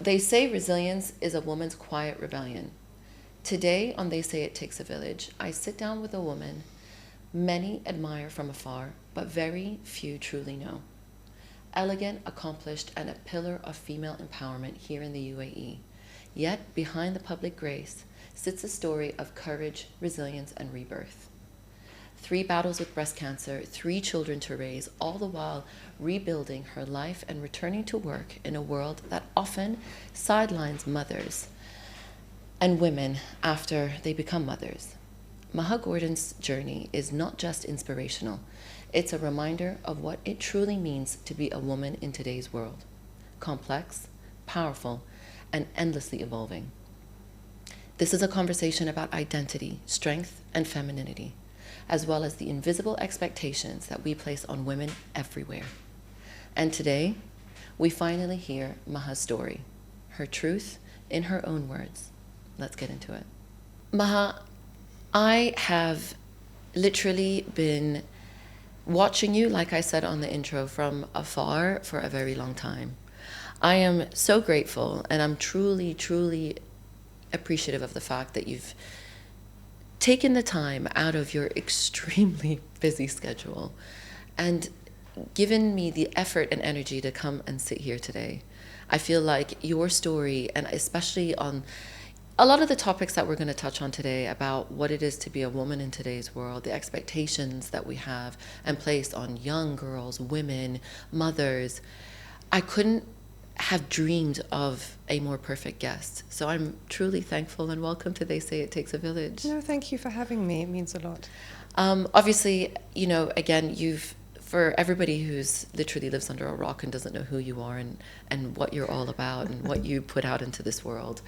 They say resilience is a woman's quiet rebellion. Today on They Say It Takes a Village, I sit down with a woman many admire from afar, but very few truly know. Elegant, accomplished, and a pillar of female empowerment here in the UAE. Yet behind the public grace sits a story of courage, resilience, and rebirth. 3 battles with breast cancer, 3 children to raise, all the while rebuilding her life and returning to work in a world that often sidelines mothers and women after they become mothers. Maha Gorton's journey is not just inspirational, it's a reminder of what it truly means to be a woman in today's world. Complex, powerful, and endlessly evolving. This is a conversation about identity, strength, and femininity, as well as the invisible expectations that we place on women everywhere. And today, we finally hear Maha's story, her truth in her own words. Let's get into it. Maha, I have literally been watching you, like I said on the intro, from afar for a very long time. I am so grateful, and I'm truly, truly appreciative of the fact that you've taken the time out of your extremely busy schedule and given me the effort and energy to come and sit here today. I feel like your story, and especially on a lot of the topics that we're going to touch on today about what it is to be a woman in today's world, the expectations that we have and place on young girls, women, mothers, I couldn't have dreamed of a more perfect guest. So I'm truly thankful, and welcome to They Say It Takes a Village. No, thank you for having me. It means a lot. Obviously, again, for everybody who's literally lives under a rock and doesn't know who you are and what you're all about and what you put out into this world.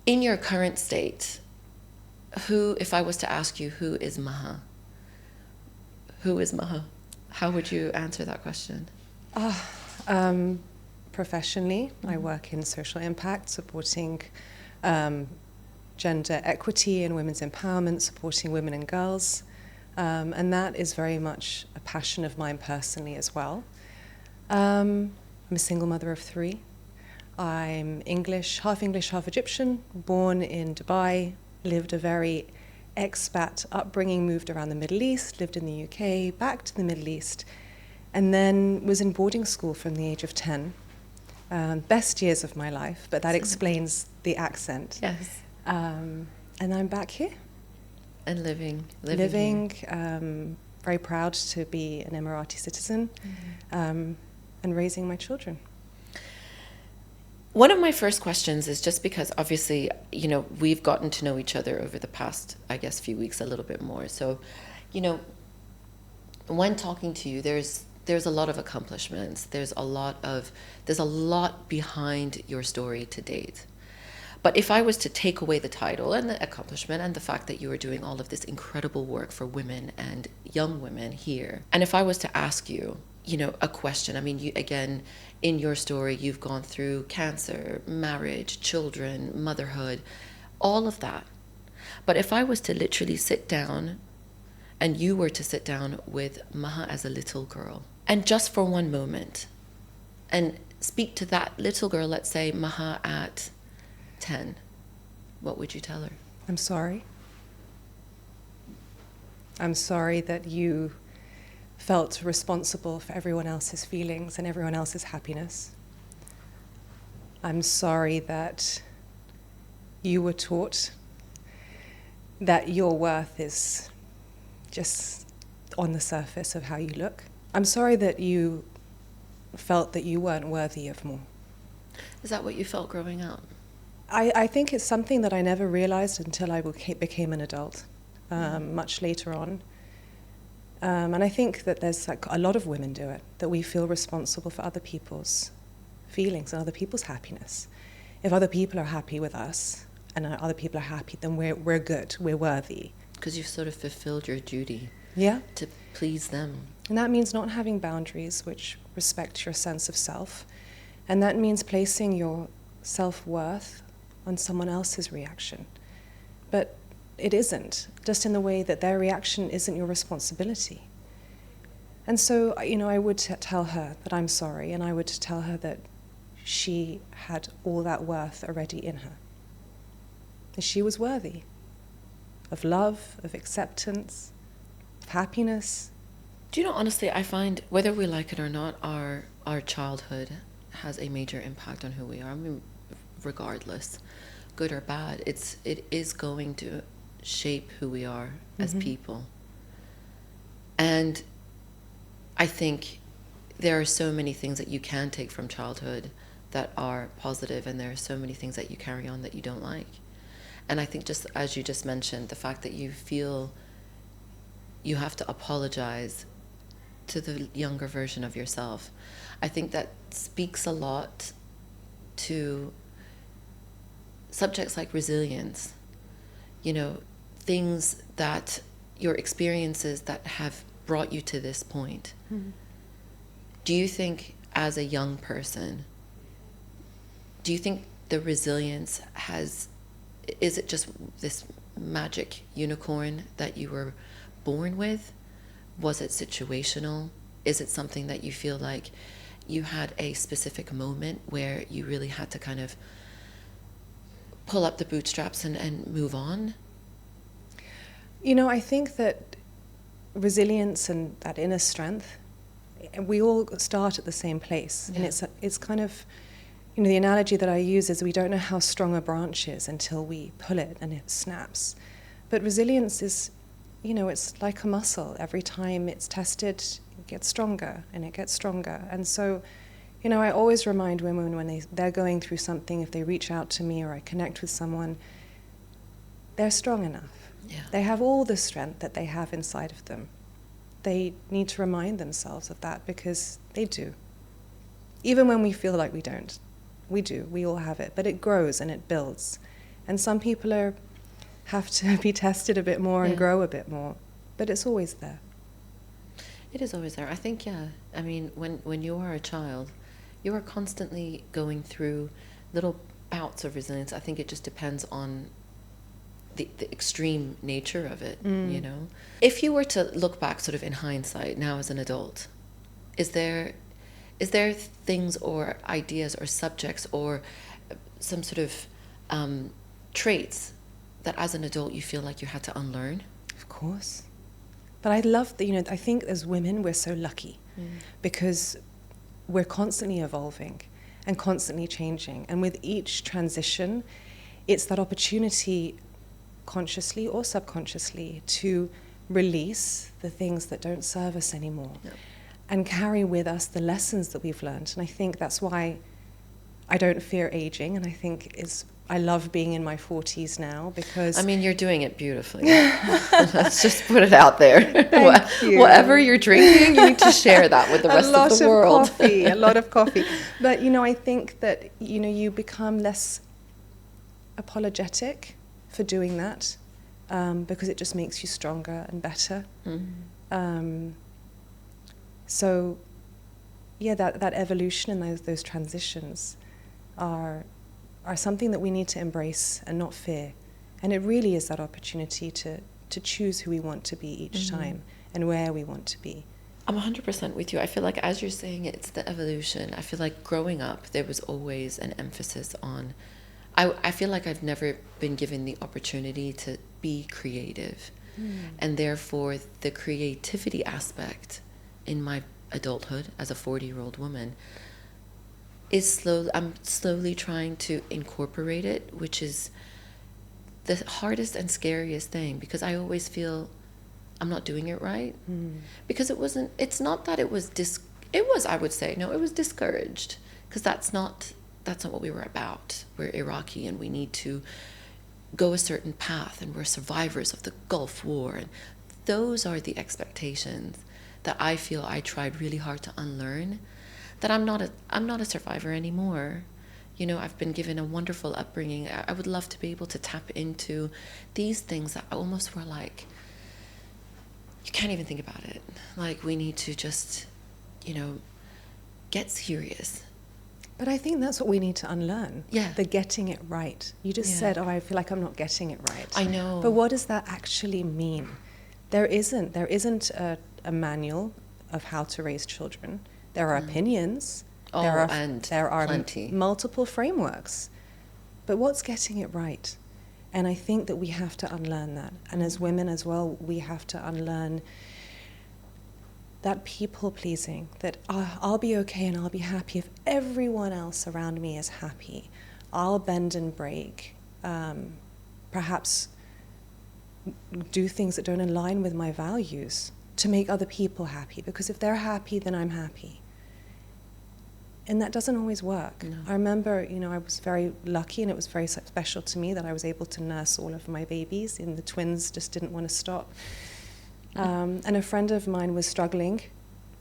In your current state, if I was to ask you, who is Maha? Who is Maha? How would you answer that question? Professionally, I work in social impact, supporting gender equity and women's empowerment, supporting women and girls. And that is very much a passion of mine personally as well. I'm a single mother of 3. I'm English, half Egyptian, born in Dubai, lived a very expat upbringing, moved around the Middle East, lived in the UK, back to the Middle East, and then was in boarding school from the age of 10. Best years of my life, but that explains the accent. Yes. And I'm back here. And living very proud to be an Emirati citizen, and raising my children. One of my first questions is just because obviously, we've gotten to know each other over the past, I guess, few weeks a little bit more. So, when talking to you, there's a lot of accomplishments. There's a lot behind your story to date. But if I was to take away the title and the accomplishment and the fact that you are doing all of this incredible work for women and young women here, and if I was to ask you, a question, I mean, again, in your story, you've gone through cancer, marriage, children, motherhood, all of that. But if I was to literally sit down, and you were to sit down with Maha as a little girl, and just for one moment, and speak to that little girl, let's say Maha at 10, what would you tell her? I'm sorry. I'm sorry that you felt responsible for everyone else's feelings and everyone else's happiness. I'm sorry that you were taught that your worth is just on the surface of how you look. I'm sorry that you felt that you weren't worthy of more. Is that what you felt growing up? I think it's something that I never realized until I became an adult, much later on. And I think that there's a lot of women do it, that we feel responsible for other people's feelings and other people's happiness. If other people are happy with us and other people are happy, then we're good, we're worthy. Because you've sort of fulfilled your duty. Yeah. To please them. And that means not having boundaries which respect your sense of self. And that means placing your self-worth on someone else's reaction. But it isn't, just in the way that their reaction isn't your responsibility. And so, I would tell her that I'm sorry, and I would tell her that she had all that worth already in her. And she was worthy of love, of acceptance, of happiness. Do you know, honestly, I find whether we like it or not, our childhood has a major impact on who we are. I mean, regardless, good or bad, it is going to shape who we are as people. And I think there are so many things that you can take from childhood that are positive, and there are so many things that you carry on that you don't like. And I think, just as you just mentioned, the fact that you feel you have to apologize to the younger version of yourself, I think that speaks a lot to subjects like resilience, you know, things that your experiences that have brought you to this point. Do you think, as a young person, do you think the resilience is it just this magic unicorn that you were born with? Was it situational? Is it something that you feel like you had a specific moment where you really had to kind of pull up the bootstraps and move on? You know, I think that resilience and that inner strength, we all start at the same place. Yeah. And it's kind of, you know, the analogy that I use is we don't know how strong a branch is until we pull it and it snaps. But resilience is, you know, it's like a muscle. Every time it's tested, it gets stronger and it gets stronger. And so, you know, I always remind women when they're going through something, if they reach out to me or I connect with someone, they're strong enough. Yeah. They have all the strength that they have inside of them. They need to remind themselves of that, because they do. Even when we feel like we don't. We do. We all have it. But it grows and it builds. And some people have to be tested a bit more and grow a bit more. But it's always there. It is always there. I think, yeah. I mean, when you are a child, you are constantly going through little bouts of resilience. I think it just depends on the extreme nature of it, you know. If you were to look back sort of in hindsight now as an adult, is there things or ideas or subjects or some sort of traits that as an adult you feel like you had to unlearn? Of course. But I love that, you know, I think as women we're so lucky because we're constantly evolving and constantly changing. And with each transition, it's that opportunity, consciously or subconsciously, to release the things that don't serve us anymore. Yep. And carry with us the lessons that we've learned. And I think that's why I don't fear aging, and I think I love being in my 40s now, because... I mean, you're doing it beautifully. Let's just put it out there. Thank you. Whatever you're drinking, you need to share that with the rest of the world. A lot of coffee. But, you know, I think that, you know, you become less apologetic for doing that, because it just makes you stronger and better. So, yeah, that evolution and those transitions are something that we need to embrace and not fear. And it really is that opportunity to choose who we want to be each time and where we want to be. I'm 100% with you. I feel like, as you're saying, it's the evolution. I feel like growing up, there was always an emphasis on... I feel like I've never been given the opportunity to be creative. And therefore, the creativity aspect in my adulthood as a 40-year-old woman I'm slowly trying to incorporate it, which is the hardest and scariest thing, because I always feel I'm not doing it right. Because it was, I would say, no, it was discouraged, because that's not what we were about. We're Iraqi and we need to go a certain path, and we're survivors of the Gulf War, and those are the expectations that I feel I tried really hard to unlearn, that I'm not a survivor anymore. You know, I've been given a wonderful upbringing. I would love to be able to tap into these things that almost were like, you can't even think about it. Like, we need to just, you know, get serious. But I think that's what we need to unlearn. Yeah. The getting it right. You just said, I feel like I'm not getting it right. I know. But what does that actually mean? There isn't a manual of how to raise children. There are opinions. Oh, there are plenty. multiple frameworks. But what's getting it right? And I think that we have to unlearn that. And as women as well, we have to unlearn that people-pleasing, that I'll be okay and I'll be happy if everyone else around me is happy. I'll bend and break, perhaps do things that don't align with my values to make other people happy, because if they're happy, then I'm happy. And that doesn't always work. No. I remember, I was very lucky, and it was very special to me that I was able to nurse all of my babies, and the twins just didn't want to stop. And a friend of mine was struggling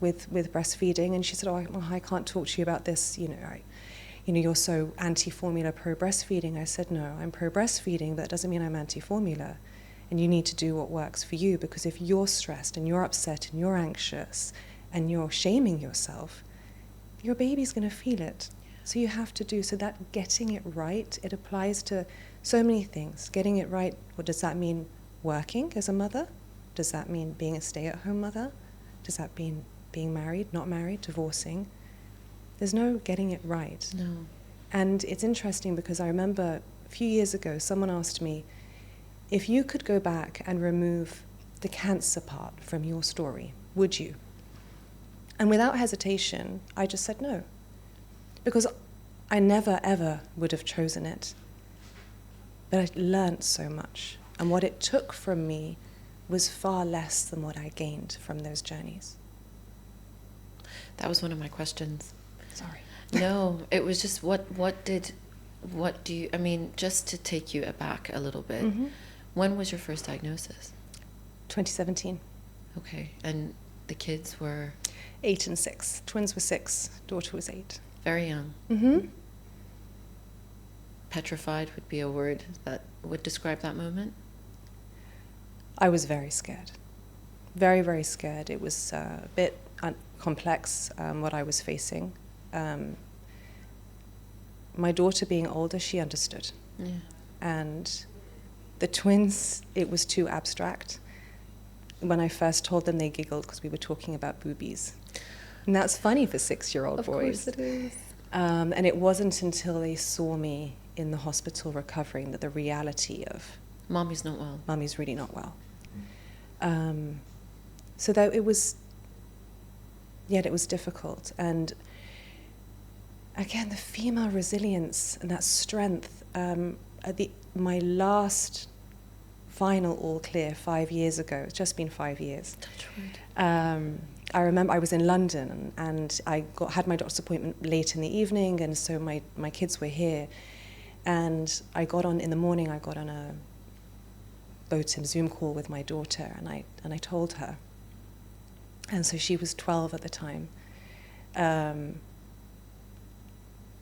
with breastfeeding, and she said, I can't talk to you about this, you're so anti-formula, pro-breastfeeding. I said, no, I'm pro-breastfeeding, but that doesn't mean I'm anti-formula. And you need to do what works for you, because if you're stressed and you're upset and you're anxious and you're shaming yourself, your baby's going to feel it. So you have to do, so that getting it right, it applies to so many things. Getting it right, what does that mean? Working as a mother? Does that mean being a stay-at-home mother? Does that mean being married, not married, divorcing? There's no getting it right. No. And it's interesting because I remember a few years ago, someone asked me, if you could go back and remove the cancer part from your story, would you? And without hesitation, I just said no. Because I never, ever would have chosen it. But I learned so much. And what it took from me was far less than what I gained from those journeys. That was one of my questions. Sorry. No, it was just just to take you aback a little bit. Mm-hmm. When was your first diagnosis? 2017. Okay, and the kids were? 8 and 6. Twins were 6. Daughter was 8. Very young. Mm-hmm. Petrified would be a word that would describe that moment? I was very scared. Very, very scared. It was a bit complex, what I was facing. My daughter being older, she understood. Yeah. And the twins, it was too abstract. When I first told them, they giggled because we were talking about boobies. And that's funny for 6-year-old boys. Of course it is. And it wasn't until they saw me in the hospital recovering that the reality of Mommy's not well. Mommy's really not well. So that it was difficult. And again, the female resilience and that strength. My last final all clear 5 years ago, it's just been 5 years. Touch wood. I remember I was in London and I had my doctor's appointment late in the evening, and so my kids were here. And I got on a boat and Zoom call with my daughter, and I told her. And so she was 12 at the time. And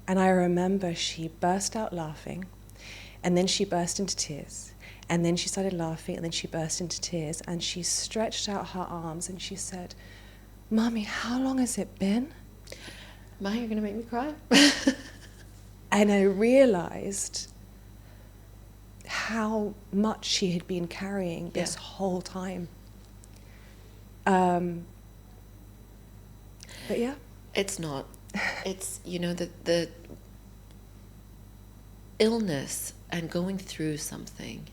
I remember she burst out laughing, and then she burst into tears. And then she started laughing, and then she burst into tears, and she stretched out her arms and she said, "Mommy, how long has it been?" Maha, you're going to make me cry? And I realized how much she had been carrying this whole time. But yeah. It's not. It's, the illness and going through something.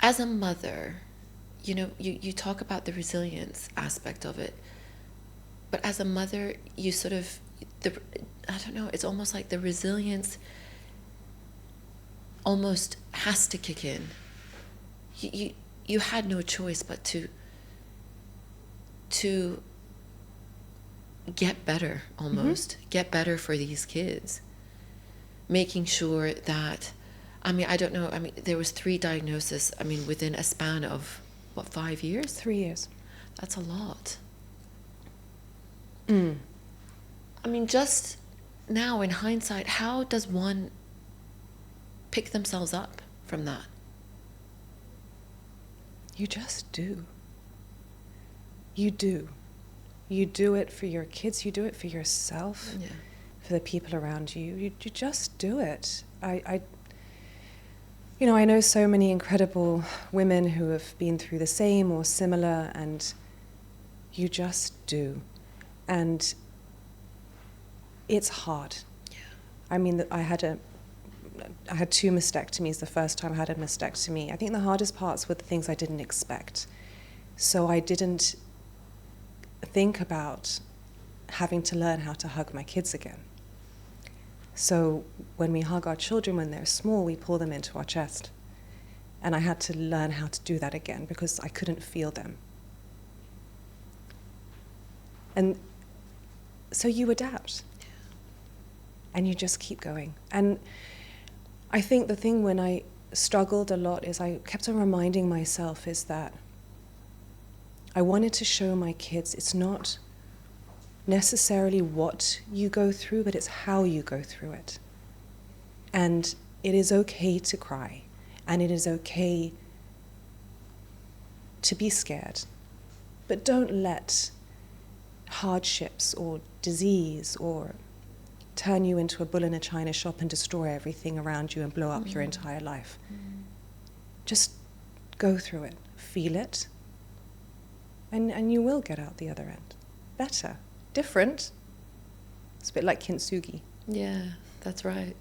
As a mother, you talk about the resilience aspect of it. But as a mother, you sort of, I don't know, it's almost like the resilience almost has to kick in. You had no choice but to get better, almost. Mm-hmm. Get better for these kids. Making sure that, I don't know, there was 3 diagnoses, within a span of, 5 years? 3 years. That's a lot. Mm. Just now in hindsight, how does one pick themselves up from that? You just do. You do. You do it for your kids, you do it for yourself, for the people around you. You just do it. I know so many incredible women who have been through the same or similar, and you just do. And it's hard. Yeah. I mean, I had 2 mastectomies the first time I had a mastectomy. I think the hardest parts were the things I didn't expect. So I didn't think about having to learn how to hug my kids again. So when we hug our children when they're small, we pull them into our chest. And I had to learn how to do that again because I couldn't feel them. And so you adapt. And you just keep going. And I think the thing when I struggled a lot is I kept on reminding myself is that I wanted to show my kids it's not necessarily what you go through, but it's how you go through it. And it is okay to cry, and it is okay to be scared. But don't let hardships or disease or turn you into a bull in a china shop and destroy everything around you and blow up your entire life. Just go through it, feel it, and you will get out the other end. Better. Different. It's a bit like kintsugi. Yeah, that's right.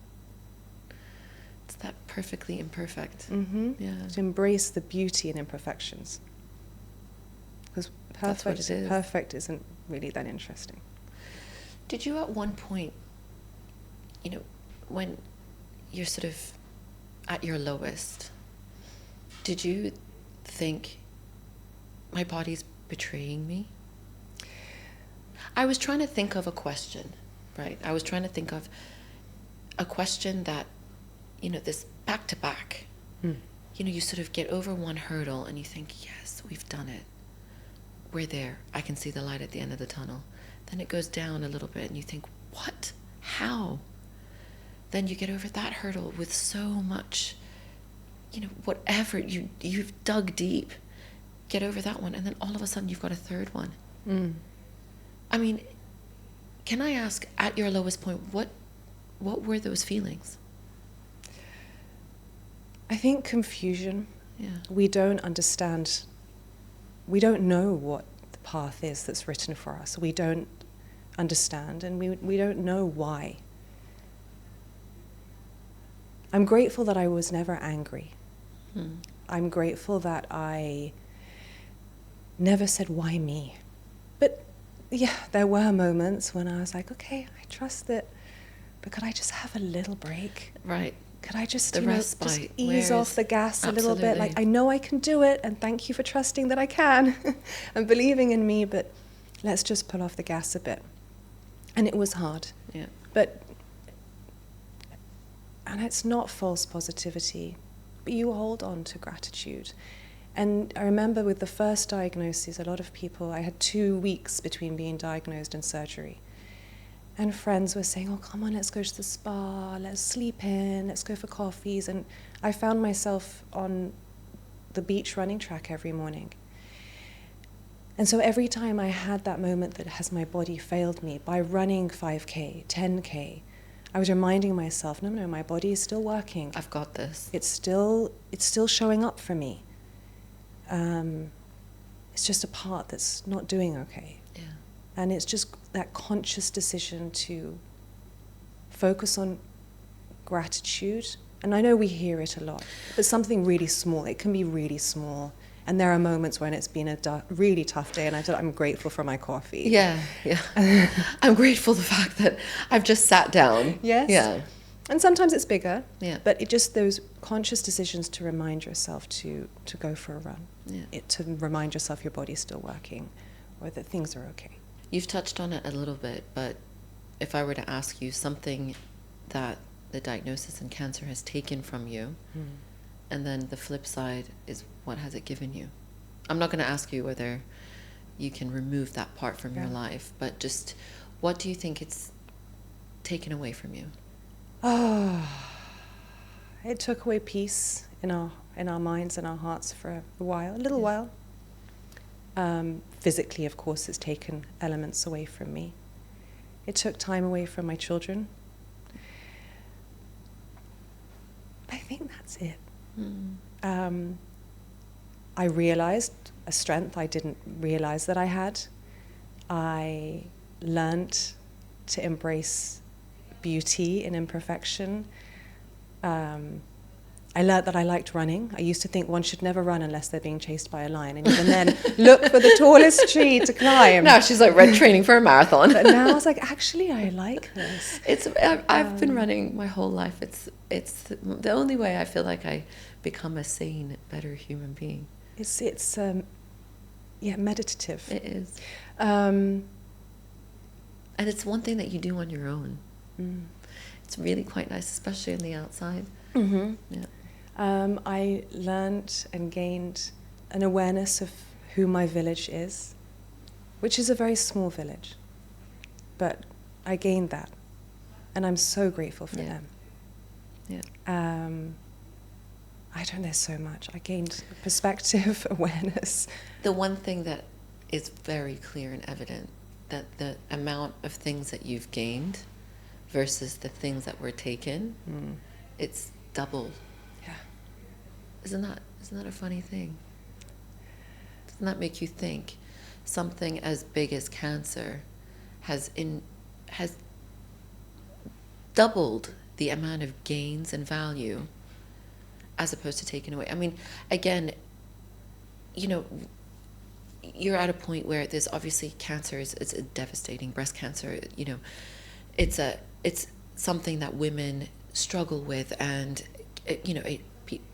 It's that perfectly imperfect. Mm-hmm. Yeah. To embrace the beauty in imperfections. Because perfect isn't really that interesting. Did you at one point, when you're sort of at your lowest, did you think, my body's betraying me? I was trying to think of a question, right? I was trying to think of a question that, this back to back, you sort of get over one hurdle and you think, yes, we've done it. We're there. I can see the light at the end of the tunnel. Then it goes down a little bit and you think, what? How? Then you get over that hurdle with so much, whatever, you've dug deep, get over that one, and then all of a sudden you've got a third one. I mean, can I ask, at your lowest point, what were those feelings? I think confusion. Yeah. We don't understand. We don't know what the path is that's written for us. We don't understand, and we don't know why. I'm grateful that I was never angry. I'm grateful that I never said, why me? But yeah, there were moments when I was like, okay, I trust it, but could I just have a little break? Right. Could I just, respite, just ease off the gas a little bit? Like, Absolutely. I know I can do it, and thank you for trusting that I can and believing in me, but let's just pull off the gas a bit. And it was hard. Yeah. And it's not false positivity, but you hold on to gratitude. And I remember with the first diagnosis, a lot of people, I had 2 weeks between being diagnosed and surgery. And friends were saying, oh, come on, let's go to the spa, let's sleep in, let's go for coffees. And I found myself on the beach running track every morning. And so every time I had that moment that has my body failed me, by running 5K, 10K, I was reminding myself, no, my body is still working. I've got this. It's still showing up for me. It's just a part that's not doing okay. Yeah. And it's just that conscious decision to focus on gratitude. And I know we hear it a lot, but something really small. It can be really small. And there are moments when it's been a really tough day, and I'm grateful for my coffee. Yeah. I'm grateful the fact that I've just sat down. Yes. Yeah. And sometimes it's bigger. Yeah. But it just those conscious decisions to remind yourself to go for a run. Yeah. To remind yourself your body's still working, or that things are okay. You've touched on it a little bit, but if I were to ask you something that the diagnosis in cancer has taken from you, and then the flip side is, what has it given you? I'm not going to ask you whether you can remove that part from your life, but just what do you think it's taken away from you? Oh, it took away peace in our minds and our hearts for a little while. Physically, of course, it's taken elements away from me. It took time away from my children. I think that's it. I realized a strength I didn't realize that I had. I learnt to embrace beauty in imperfection. I learnt that I liked running. I used to think one should never run unless they're being chased by a lion, and even then look for the tallest tree to climb. Now she's like training for a marathon. But now I was like, actually, I like this. I've been running my whole life. It's the only way I feel like I become a sane, better human being. It's meditative. It is. And it's one thing that you do on your own. Mm. It's really quite nice, especially on the outside. Mm-hmm. Yeah. I learnt and gained an awareness of who my village is, which is a very small village. But I gained that, and I'm so grateful for them. Yeah. I don't know, there's so much. I gained perspective, awareness. The one thing that is very clear and evident, that the amount of things that you've gained versus the things that were taken, it's doubled. Yeah. Isn't that a funny thing? Doesn't that make you think something as big as cancer has doubled the amount of gains and value as opposed to taken away? I mean, again, you're at a point where there's obviously cancer it's a devastating. Breast cancer, it's something that women struggle with, and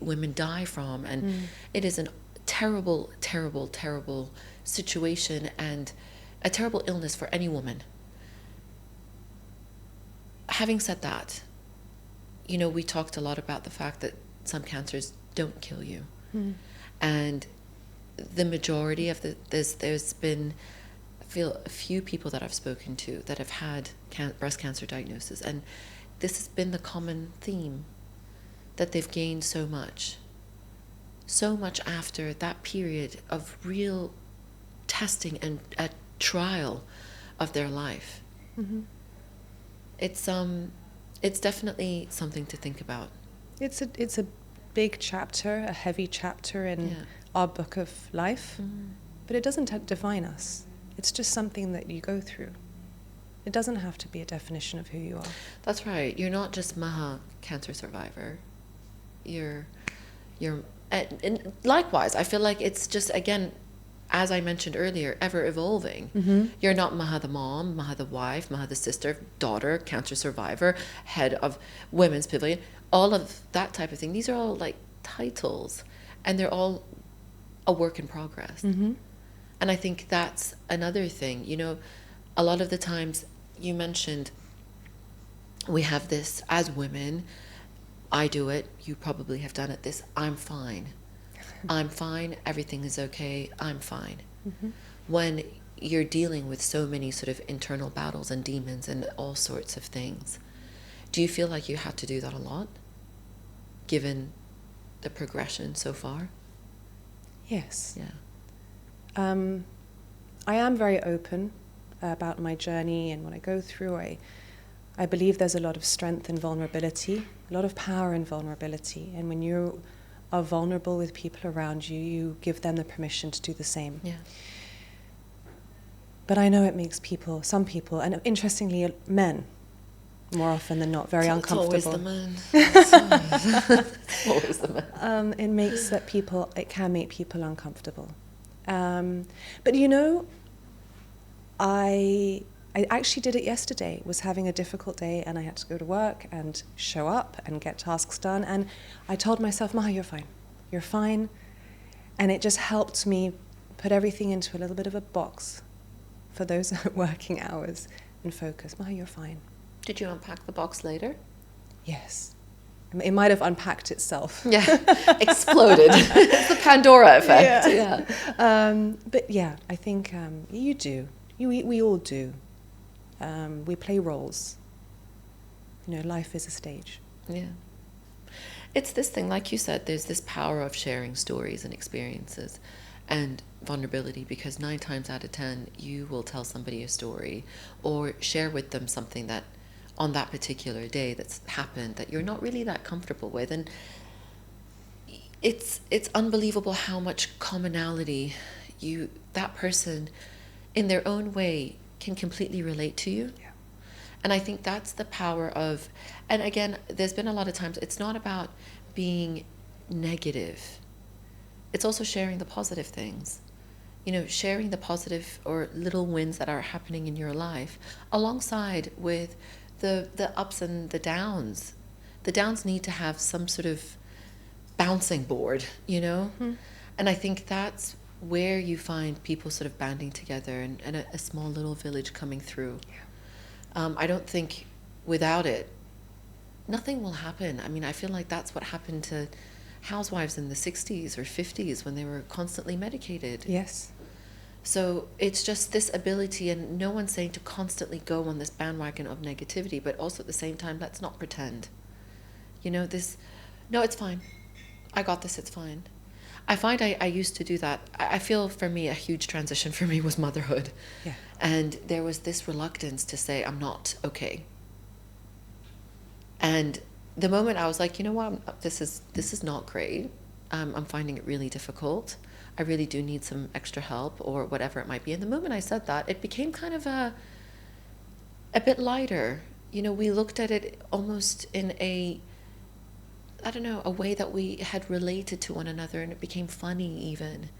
women die from, and it is a terrible, terrible, terrible situation and a terrible illness for any woman. Having said that, we talked a lot about the fact that some cancers don't kill you, and the majority of there's been, I feel, a few people that I've spoken to that have had breast cancer diagnosis, and this has been the common theme, that they've gained so much after that period of real testing and a trial of their life. Mm-hmm. It's definitely something to think about. It's a big chapter, a heavy chapter in our book of life, but it doesn't define us. It's just something that you go through. It doesn't have to be a definition of who you are. That's right. You're not just Maha cancer survivor. You're and likewise, I feel like it's just, again, as I mentioned earlier, ever evolving. Mm-hmm. You're not Maha the mom, Maha the wife, Maha the sister, daughter, cancer survivor, head of Women's Pavilion, all of that type of thing. These are all like titles, and they're all a work in progress. Mm-hmm. And I think that's another thing. A lot of the times you mentioned we have this as women. I do it. You probably have done it. This, I'm fine. I'm fine. Everything is okay. I'm fine. Mm-hmm. When you're dealing with so many sort of internal battles and demons and all sorts of things, do you feel like you had to do that a lot, given the progression so far? Yes. Yeah. I am very open about my journey and what I go through. I believe there's a lot of strength in vulnerability, a lot of power in vulnerability. And when you are vulnerable with people around you, you give them the permission to do the same. Yeah. But I know it makes some people, and interestingly, men, more often than not, very uncomfortable. It's always the men. It's always the men. It can make people uncomfortable. But I actually did it yesterday. Was having a difficult day, and I had to go to work and show up and get tasks done. And I told myself, Maha, you're fine. You're fine. And it just helped me put everything into a little bit of a box for those working hours and focus. Maha, you're fine. Did you unpack the box later? Yes. It might have unpacked itself. Yeah, exploded. It's the Pandora effect. Yeah. But yeah, I think you do. We all do. We play roles. Life is a stage. Yeah. It's this thing, like you said, there's this power of sharing stories and experiences and vulnerability, because 9 times out of 10, you will tell somebody a story or share with them something that on that particular day that's happened that you're not really that comfortable with. And it's unbelievable how much commonality that person in their own way can completely relate to you. Yeah. And I think that's the power of, and again, there's been a lot of times, it's not about being negative. It's also sharing the positive things. You know, sharing the positive or little wins that are happening in your life alongside with the ups and the downs. The downs need to have some sort of bouncing board, you know? Mm-hmm. And I think that's where you find people sort of banding together and a small little village coming through. Yeah. I don't think without it, nothing will happen. I mean, I feel like that's what happened to housewives in the 60s or 50s when they were constantly medicated. Yes. So it's just this ability, and no one's saying to constantly go on this bandwagon of negativity, but also at the same time, let's not pretend. You know, no, it's fine. I got this, it's fine. I find I used to do that. I feel for me, a huge transition for me was motherhood. Yeah. And there was this reluctance to say, I'm not okay. And the moment I was like, you know what, this is not great. I'm finding it really difficult. I really do need some extra help or whatever it might be. And the moment I said that, it became kind of a bit lighter. You know, we looked at it almost in a way that we had related to one another, and it became funny even.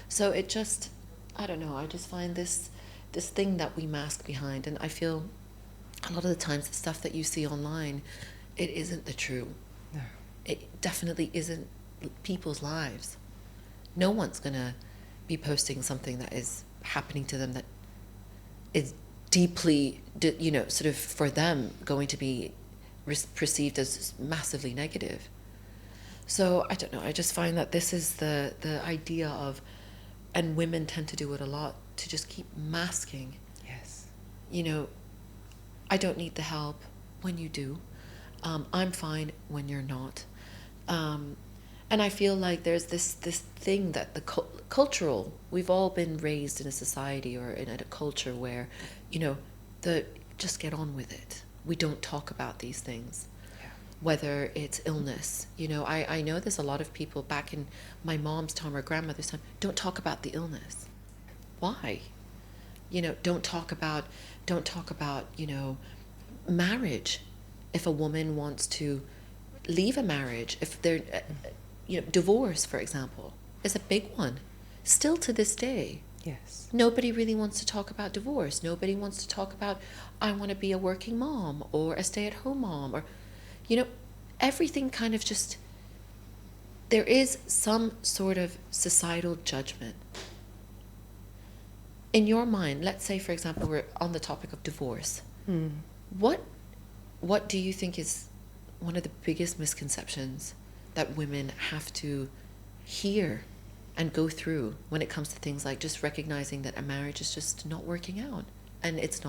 So it just, I don't know, I just find this thing that we mask behind, and I feel a lot of the times the stuff that you see online, it isn't the true. No. It definitely isn't people's lives. No one's gonna be posting something that is happening to them that is deeply, you know, sort of for them going to be perceived as massively negative. So I don't know, I just find that this is the idea of, and women tend to do it a lot, to just keep masking. Yes. You know, I don't need the help when you do. I'm fine when you're not. And I feel like there's this thing that the cultural, we've all been raised in a society or in a culture where, you know, just get on with it. We don't talk about these things. Yeah. Whether it's illness. You know, I know there's a lot of people back in my mom's time or grandmother's time, don't talk about the illness. Why? You know, don't talk about, you know, marriage. If a woman wants to leave a marriage, if they're, you know, divorce, for example, is a big one. Still to this day. Yes. Nobody really wants to talk about divorce. Nobody wants to talk about, I want to be a working mom or a stay-at-home mom, or, you know, everything kind of just, there is some sort of societal judgment. In your mind, let's say, for example, we're on the topic of divorce. Mm. What do you think is one of the biggest misconceptions that women have to hear and go through when it comes to things like just recognizing that a marriage is just not working out, and it's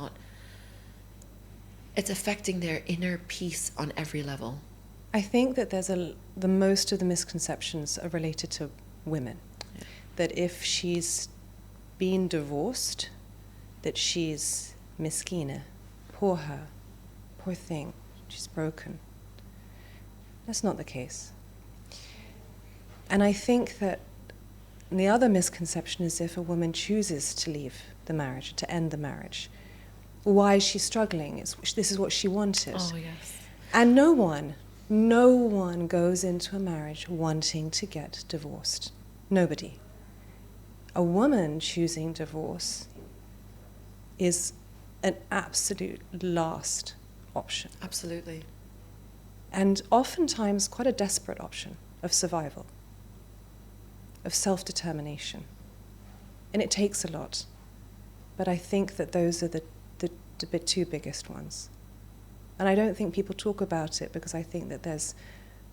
affecting their inner peace on every level? I think that the most of the misconceptions are related to women. Yeah. That if she's been divorced, that she's miskinah, poor her, poor thing, she's broken. That's not the case. And I think that the other misconception is if a woman chooses to leave the marriage, to end the marriage, why is she struggling? This is what she wanted. Oh, yes. And no one goes into a marriage wanting to get divorced. Nobody. A woman choosing divorce is an absolute last option. Absolutely. And oftentimes quite a desperate option of survival, of self-determination. And it takes a lot. But I think that those are the two biggest ones. And I don't think people talk about it because I think that there's,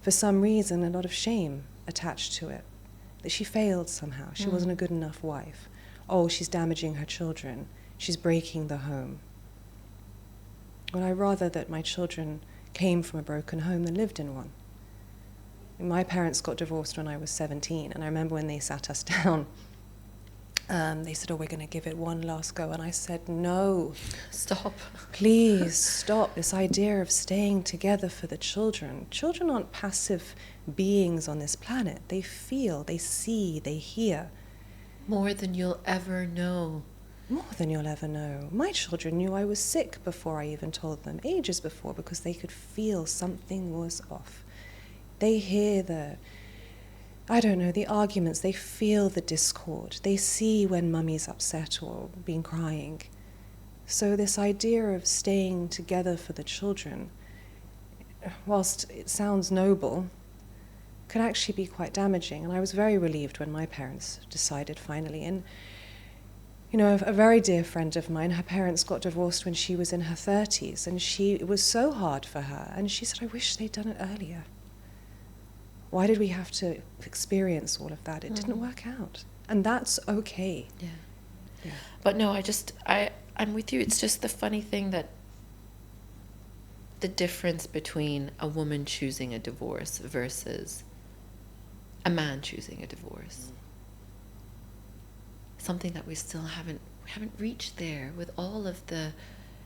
for some reason, a lot of shame attached to it. That she failed somehow. She wasn't a good enough wife. Oh, she's damaging her children. She's breaking the home. Well, I'd rather that my children came from a broken home than lived in one. My parents got divorced when I was 17, and I remember when they sat us down, they said, oh, we're going to give it one last go. And I said, no. Stop. Please stop this idea of staying together for the children. Children aren't passive beings on this planet. They feel, they see, they hear. More than you'll ever know. More than you'll ever know. My children knew I was sick before I even told them, ages before, because they could feel something was off. They hear the arguments, they feel the discord. They see when mummy's upset or been crying. So this idea of staying together for the children, whilst it sounds noble, can actually be quite damaging. And I was very relieved when my parents decided finally. And a very dear friend of mine, her parents got divorced when she was in her 30s, and it was so hard for her. And she said, I wish they'd done it earlier. Why did we have to experience all of that? It didn't work out. And that's okay. Yeah. But no, I'm with you. It's just the funny thing that the difference between a woman choosing a divorce versus a man choosing a divorce. Something that we still haven't reached there, with all of the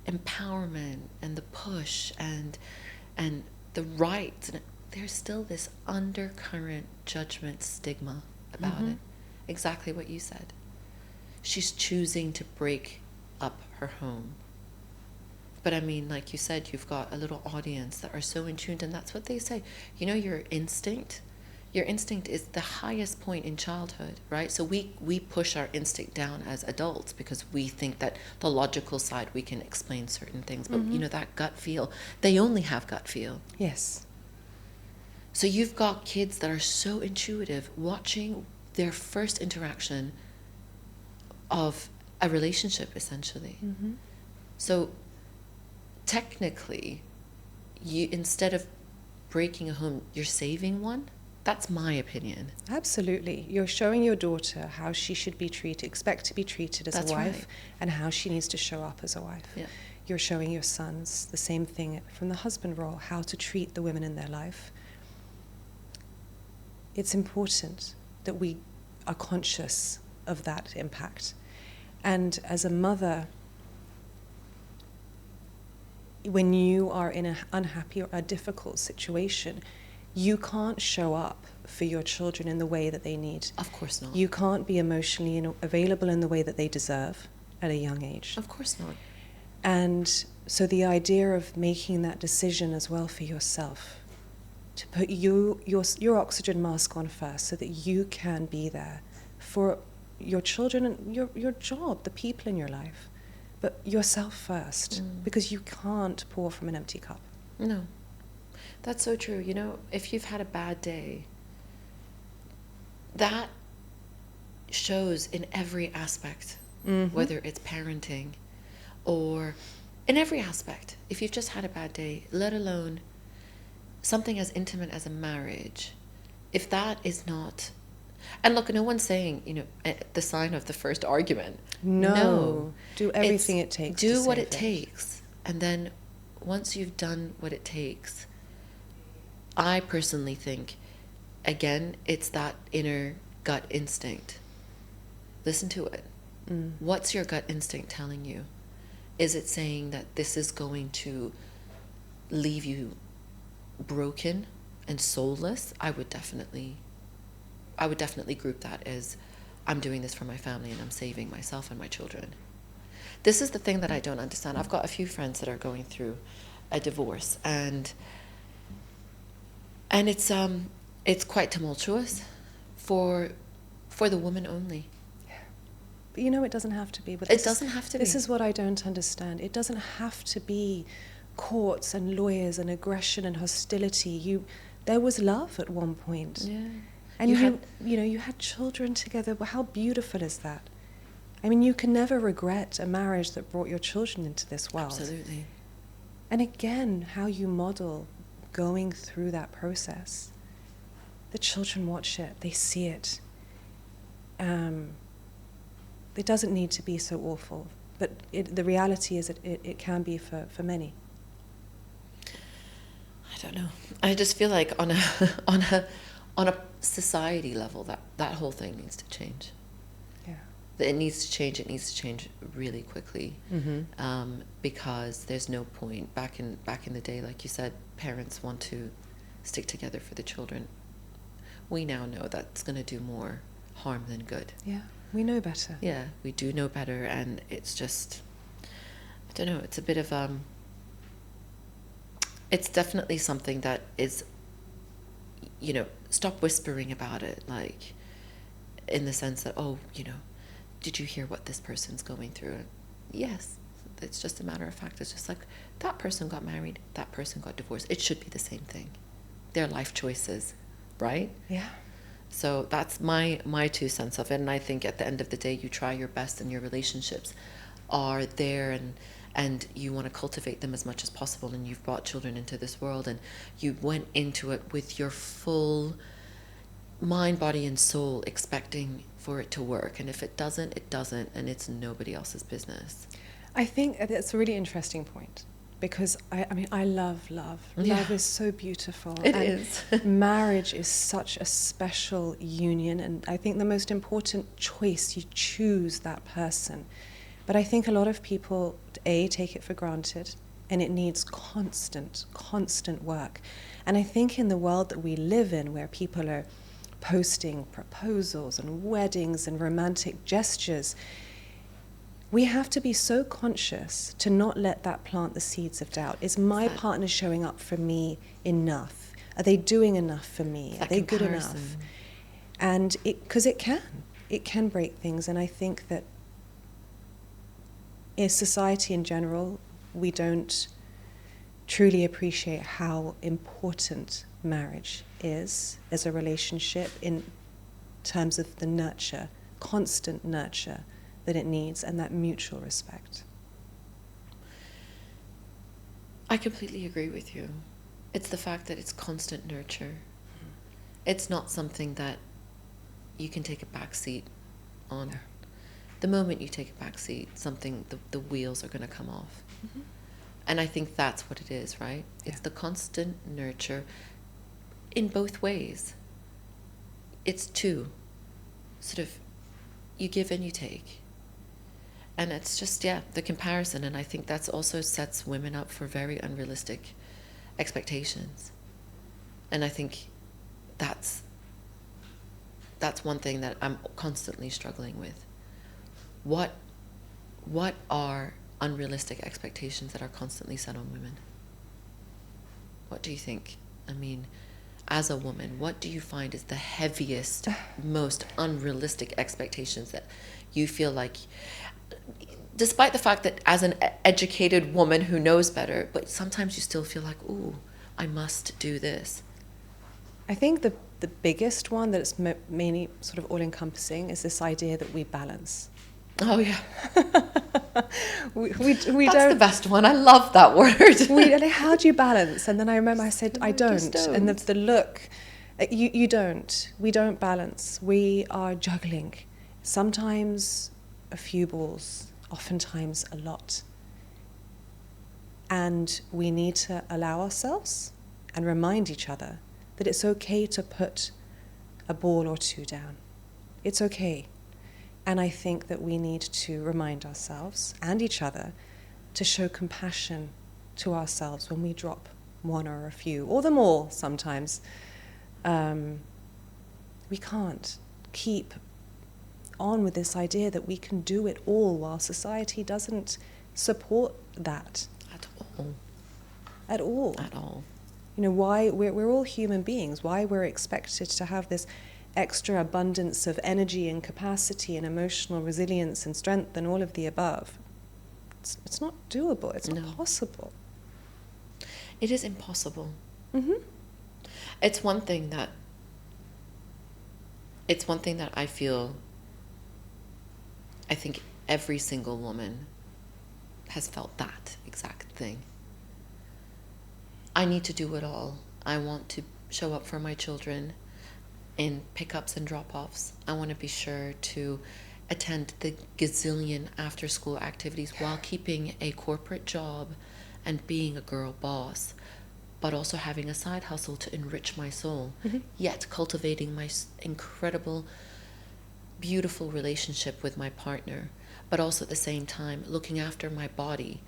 empowerment and the push and the rights. And there's still this undercurrent judgment stigma about it. Exactly what you said. She's choosing to break up her home. But I mean, like you said, you've got a little audience that are so in tune, and that's what they say. Your instinct is the highest point in childhood, right? So we push our instinct down as adults because we think that the logical side, we can explain certain things. But that gut feel, they only have gut feel. Yes. So you've got kids that are so intuitive, watching their first interaction of a relationship, essentially. So technically, instead of breaking a home, you're saving one. That's my opinion. Absolutely. You're showing your daughter how she should be treated, expect to be treated as a wife, and how she needs to show up as a wife. Yeah. You're showing your sons the same thing from the husband role, how to treat the women in their life. It's important that we are conscious of that impact. And as a mother, when you are in an unhappy or a difficult situation, you can't show up for your children in the way that they need. Of course not. You can't be emotionally available in the way that they deserve at a young age. Of course not. And so the idea of making that decision as well for yourself, to put your oxygen mask on first so that you can be there for your children and your job, the people in your life, but yourself first, because you can't pour from an empty cup. No. That's so true. If you've had a bad day, that shows in every aspect, whether it's parenting or in every aspect. If you've just had a bad day, let alone something as intimate as a marriage, if that is not... And look, no one's saying, the sign of the first argument. No. Do everything it takes. Do what it takes. And then once you've done what it takes, I personally think, again, it's that inner gut instinct. Listen to it. What's your gut instinct telling you? Is it saying that this is going to leave you broken and soulless? I would definitely group that as, I'm doing this for my family and I'm saving myself and my children. This is the thing that I don't understand. I've got a few friends that are going through a divorce, and it's quite tumultuous for the woman only. Yeah. But it doesn't have to be. But it doesn't have to be. This is what I don't understand. It doesn't have to be courts and lawyers and aggression and hostility. There was love at one point. Yeah. And you had children together. Well, how beautiful is that? I mean, you can never regret a marriage that brought your children into this world. Absolutely. And again, how you model going through that process. The children watch it. They see it. It doesn't need to be so awful. But the reality is that it can be for many. I don't know. I just feel like on a society level, that whole thing needs to change. Yeah. It needs to change. It needs to change really quickly, because there's no point. Back in the day, like you said, parents want to stick together for the children. We now know that's going to do more harm than good. Yeah. We know better. Yeah, we do know better, and it's just, I don't know, it's a bit of, it's definitely something that is, stop whispering about it, like, in the sense that, oh, did you hear what this person's going through? Yes, it's just a matter of fact. It's just like, that person got married, that person got divorced. It should be the same thing. They're life choices, right? Yeah. So that's my 2 cents of it. And I think at the end of the day, you try your best, and your relationships are there, and you want to cultivate them as much as possible. And you've brought children into this world, and you went into it with your full mind, body, and soul, expecting for it to work. And if it doesn't, it doesn't, and it's nobody else's business. I think that's a really interesting point, because I love love. Yeah. Love is so beautiful. It is. Marriage is such a special union, and I think the most important choice, you choose that person. But I think a lot of people, take it for granted, and it needs constant work. And I think in the world that we live in, where people are posting proposals and weddings and romantic gestures, we have to be so conscious to not let that plant the seeds of doubt. Is my partner showing up for me enough? Are they doing enough for me? Are they good enough? And because it can break things. And I think that in society in general, we don't truly appreciate how important marriage is as a relationship in terms of the nurture, constant nurture that it needs, and that mutual respect. I completely agree with you. It's the fact that it's constant nurture. It's not something that you can take a back seat on. No. The moment you take a back seat, the wheels are going to come off. Mm-hmm. And I think that's what it is, right? Yeah. It's the constant nurture in both ways. It's two. Sort of, you give and you take. And it's just, the comparison. And I think that's also sets women up for very unrealistic expectations. And I think that's one thing that I'm constantly struggling with. What are unrealistic expectations that are constantly set on women? What do you think? I mean, as a woman, what do you find is the heaviest, most unrealistic expectations that you feel like, despite the fact that as an educated woman who knows better, but sometimes you still feel like, ooh, I must do this? I think the biggest one that's mainly sort of all-encompassing is this idea that we balance. Oh, yeah. we That's don't. the best one. I love that word. How do you balance? And then I remember I said, I don't. And the look, you don't. We don't balance. We are juggling. Sometimes a few balls, oftentimes a lot. And we need to allow ourselves and remind each other that it's okay to put a ball or two down. It's okay. And I think that we need to remind ourselves and each other to show compassion to ourselves when we drop one or a few, or them all sometimes. We can't keep on with this idea that we can do it all while society doesn't support that. At all. At all. At all. You know, why we're all human beings, why we're expected to have this extra abundance of energy and capacity and emotional resilience and strength and all of the above. It's not doable. It's not possible. It is impossible. Mm-hmm. It's one thing that I feel, I think every single woman has felt that exact thing. I need to do it all. I want to show up for my children in pickups and drop-offs. I want to be sure to attend the gazillion after-school activities while keeping a corporate job and being a girl boss, but also having a side hustle to enrich my soul, yet cultivating my incredible, beautiful relationship with my partner, but also at the same time looking after my body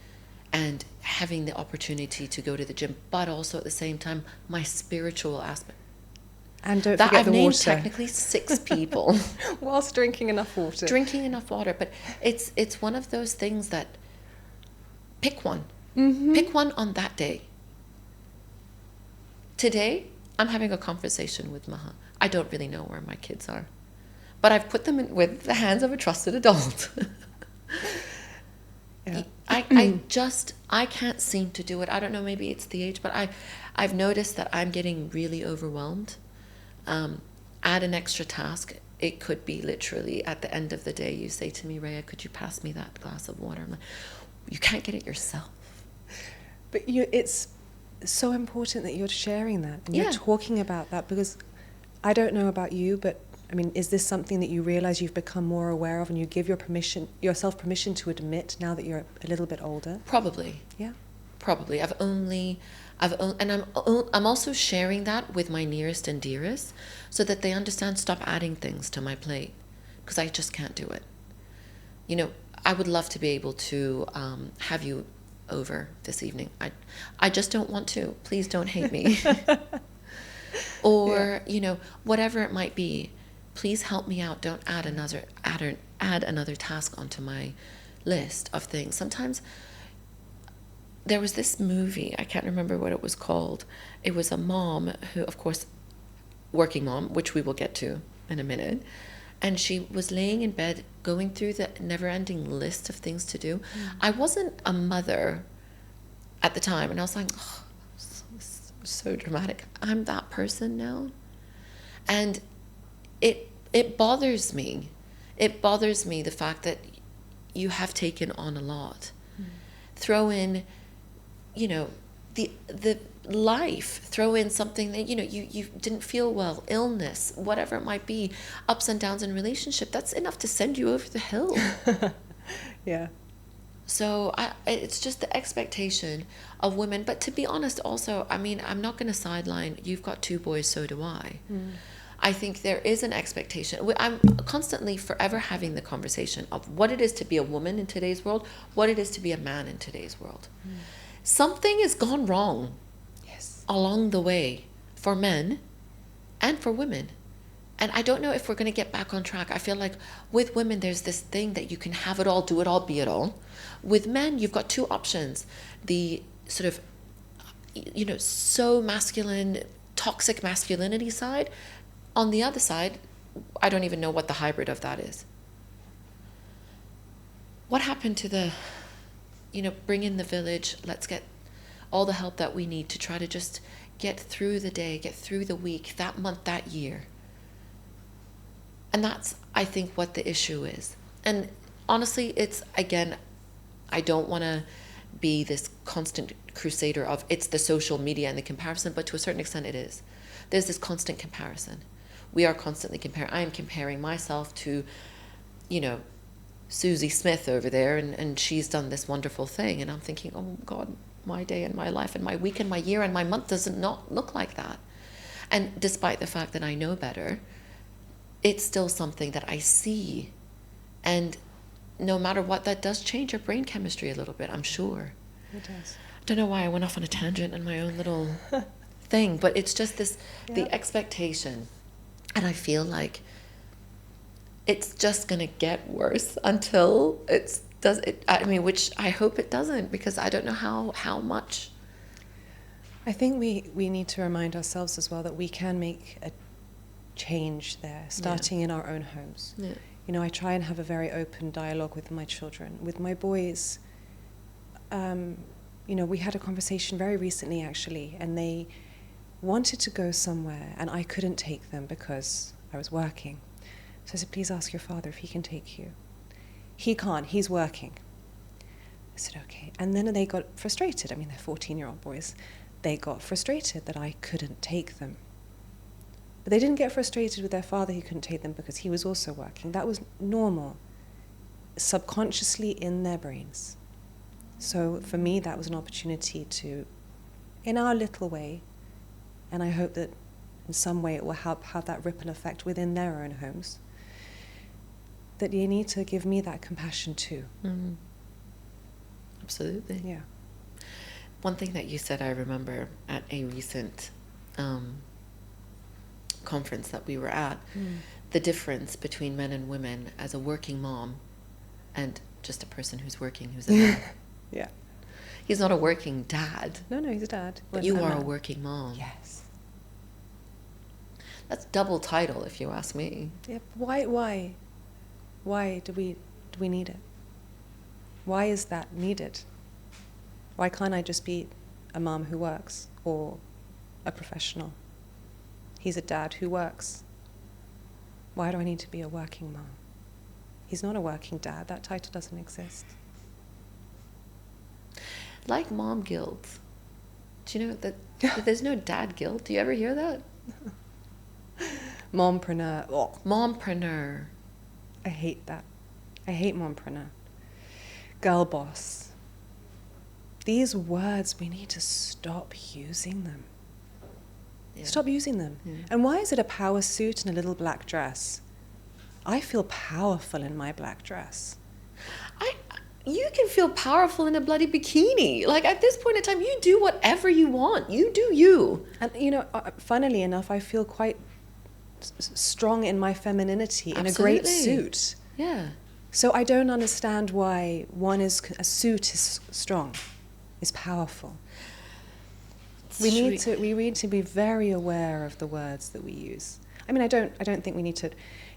and having the opportunity to go to the gym, but also at the same time my spiritual aspect. And don't that forget I've the named water. technically 6 people. Whilst drinking enough water. Drinking enough water. But it's one of those things that pick one. Mm-hmm. Pick one on that day. Today, I'm having a conversation with Maha. I don't really know where my kids are, but I've put them in with the hands of a trusted adult. Yeah. I can't seem to do it. I don't know, maybe it's the age, but I've noticed that I'm getting really overwhelmed. Add an extra task. It could be literally at the end of the day, you say to me, Rhea, could you pass me that glass of water? I'm like, you can't get it yourself. But it's so important that you're sharing that and you're talking about that, because I don't know about you, but I mean, is this something that you realize you've become more aware of and you give yourself permission to admit now that you're a little bit older? Probably. Yeah. Probably. And I'm also sharing that with my nearest and dearest so that they understand, stop adding things to my plate, because I just can't do it. You know, I would love to be able to have you over this evening. I just don't want to. Please don't hate me. Or, you know, whatever it might be, please help me out. Don't add another task onto my list of things. Sometimes there was this movie, I can't remember what it was called. It was a mom who, of course, working mom, which we will get to in a minute. And she was laying in bed going through the never-ending list of things to do. I wasn't a mother at the time, and I was like, oh, so dramatic. I'm that person now. And it bothers me. It bothers me, the fact that you have taken on a lot. Throw in, you know, the life, throw in something that, you know, you didn't feel well, illness, whatever it might be, ups and downs in relationship. That's enough to send you over the hill. Yeah. So it's just the expectation of women. But to be honest, also, I mean, I'm not going to sideline, you've got 2 boys, so do I. I think there is an expectation. I'm constantly, forever having the conversation of what it is to be a woman in today's world, what it is to be a man in today's world. Something has gone wrong along the way for men and for women. And I don't know if we're going to get back on track. I feel like with women, there's this thing that you can have it all, do it all, be it all. With men, you've got 2 options. The sort of, you know, so masculine, toxic masculinity side. On the other side, I don't even know what the hybrid of that is. What happened to the, you know, bring in the village, let's get all the help that we need to try to just get through the day, get through the week, that month, that year. And that's, I think, what the issue is. And honestly, it's, again, I don't want to be this constant crusader of it's the social media and the comparison, but to a certain extent it is. There's this constant comparison. We are constantly comparing. I am comparing myself to, you know, Susie Smith over there, and she's done this wonderful thing. And I'm thinking, oh God, my day and my life and my week and my year and my month doesn't not look like that. And despite the fact that I know better, it's still something that I see. And no matter what, that does change your brain chemistry a little bit, I'm sure. It does. I don't know why I went off on a tangent in my own little thing, but it's just this, the expectation. And I feel like it's just going to get worse until I mean, which I hope it doesn't, because I don't know how much. I think we need to remind ourselves as well that we can make a change there, starting in our own homes. Yeah. You know, I try and have a very open dialogue with my children. With my boys, you know, we had a conversation very recently, actually, and they wanted to go somewhere, and I couldn't take them because I was working. So I said, please ask your father if he can take you. He can't, he's working. I said, okay. And then they got frustrated. I mean, they're 14-year-old boys. They got frustrated that I couldn't take them. But they didn't get frustrated with their father who couldn't take them because he was also working. That was normal, subconsciously in their brains. So for me, that was an opportunity to, in our little way, and I hope that in some way it will help have that ripple effect within their own homes, that you need to give me that compassion too. Mm-hmm. Absolutely. Yeah. One thing that you said, I remember at a recent conference that we were at, the difference between men and women as a working mom and just a person who's working, who's a man. Yeah. He's not a working dad. No, he's a dad. But you are a working mom. Yes. That's double title, if you ask me. Yeah. Why do we need it? Why is that needed? Why can't I just be a mom who works or a professional? He's a dad who works. Why do I need to be a working mom? He's not a working dad. That title doesn't exist. Like mom guilt. Do you know that there's no dad guilt? Do you ever hear that? Mompreneur. Oh. Mompreneur. I hate that. I hate mompreneur. Girl boss. These words, we need to stop using them. Yeah. Stop using them. Yeah. And why is it a power suit and a little black dress? I feel powerful in my black dress. You can feel powerful in a bloody bikini. Like, at this point in time, you do whatever you want. You do you. And, you know, funnily enough, I feel quite strong in my femininity. Absolutely. In a great suit. Yeah. So I don't understand why a suit is strong, is powerful. We need to be very aware of the words that we use. I mean, I don't think we need to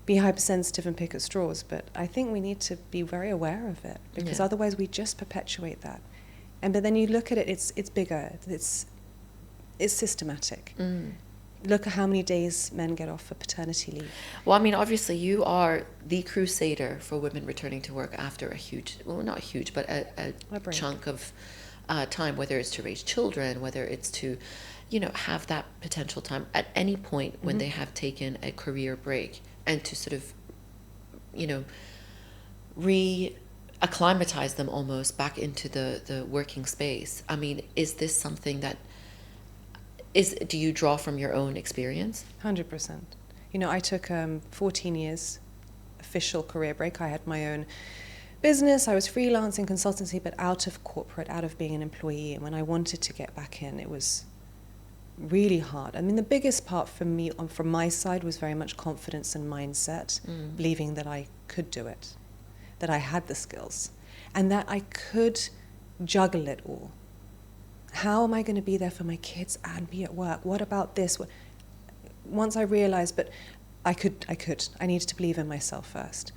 be hypersensitive and pick at straws, but I think we need to be very aware of it, because otherwise we just perpetuate that. But then you look at it, it's bigger, it's systematic. Look at how many days men get off for paternity leave. Well, I mean, obviously you are the crusader for women returning to work after a huge, well, not huge, but a chunk of time, whether it's to raise children, whether it's to, you know, have that potential time at any point when they have taken a career break, and to sort of, you know, acclimatize them almost back into the working space. I mean, is this something that do you draw from your own experience? 100%. You know, I took 14 years official career break. I had my own business. I was freelancing, consultancy, but out of corporate, out of being an employee. And when I wanted to get back in, it was really hard. I mean, the biggest part for me, from my side, was very much confidence and mindset, believing that I could do it, that I had the skills, and that I could juggle it all. How am I going to be there for my kids and be at work? What about this? Once I realized, but I could. I needed to believe in myself first.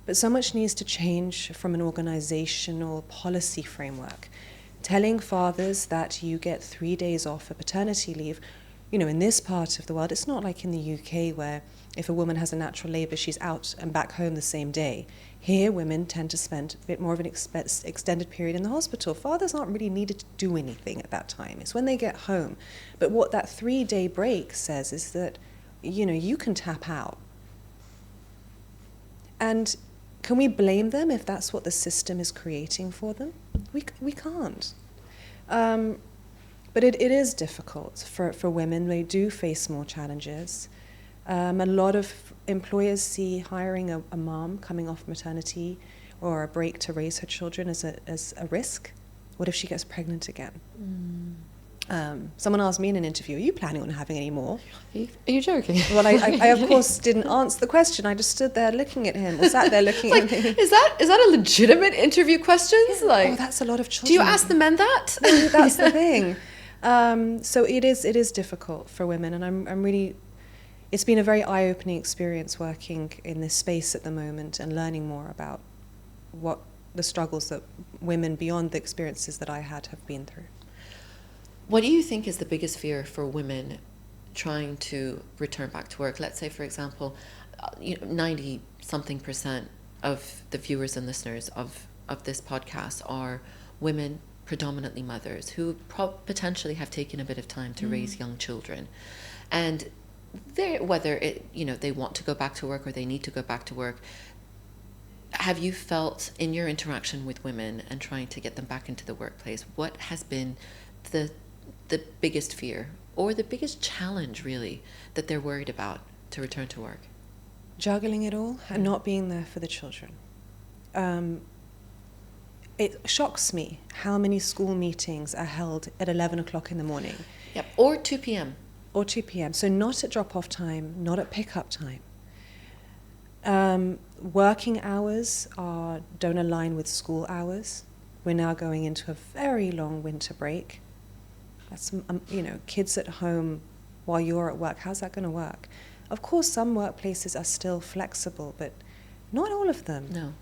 But so much needs to change from an organizational policy framework. Telling fathers that you get 3 days off for paternity leave, you know, in this part of the world, it's not like in the UK where if a woman has a natural labor, she's out and back home the same day. Here, women tend to spend a bit more of an extended period in the hospital. Fathers aren't really needed to do anything at that time. It's when they get home. But what that 3-day break says is that, you know, you can tap out. And can we blame them if that's what the system is creating for them? We can't. But it is difficult for women. They do face more challenges. A lot of employers see hiring a mom coming off maternity or a break to raise her children as a risk. What if she gets pregnant again? Someone asked me in an interview, are you planning on having any more? Are you joking? Well, I of course didn't answer the question. I just stood there looking at him, or sat there looking at him. Is that a legitimate interview question? Yeah. Like, oh, that's a lot of children. Do you ask the men that? No, that's the thing. So it is difficult for women, and I'm really. It's been a very eye-opening experience working in this space at the moment and learning more about what the struggles that women beyond the experiences that I had have been through. What do you think is the biggest fear for women trying to return back to work? Let's say, for example, 90-something% of the viewers and listeners of this podcast are women, predominantly mothers, who potentially have taken a bit of time to raise young children. And whether they want to go back to work or they need to go back to work, have you felt in your interaction with women and trying to get them back into the workplace, what has been the biggest fear or the biggest challenge really that they're worried about to return to work? Juggling it all and not being there for the children. It shocks me how many school meetings are held at 11 o'clock in the morning. Yep, or 2 p.m. Or 2 p.m. So not at drop-off time, not at pick-up time. Working hours don't align with school hours. We're now going into a very long winter break. That's, kids at home while you're at work. How's that going to work? Of course, some workplaces are still flexible, but not all of them. No.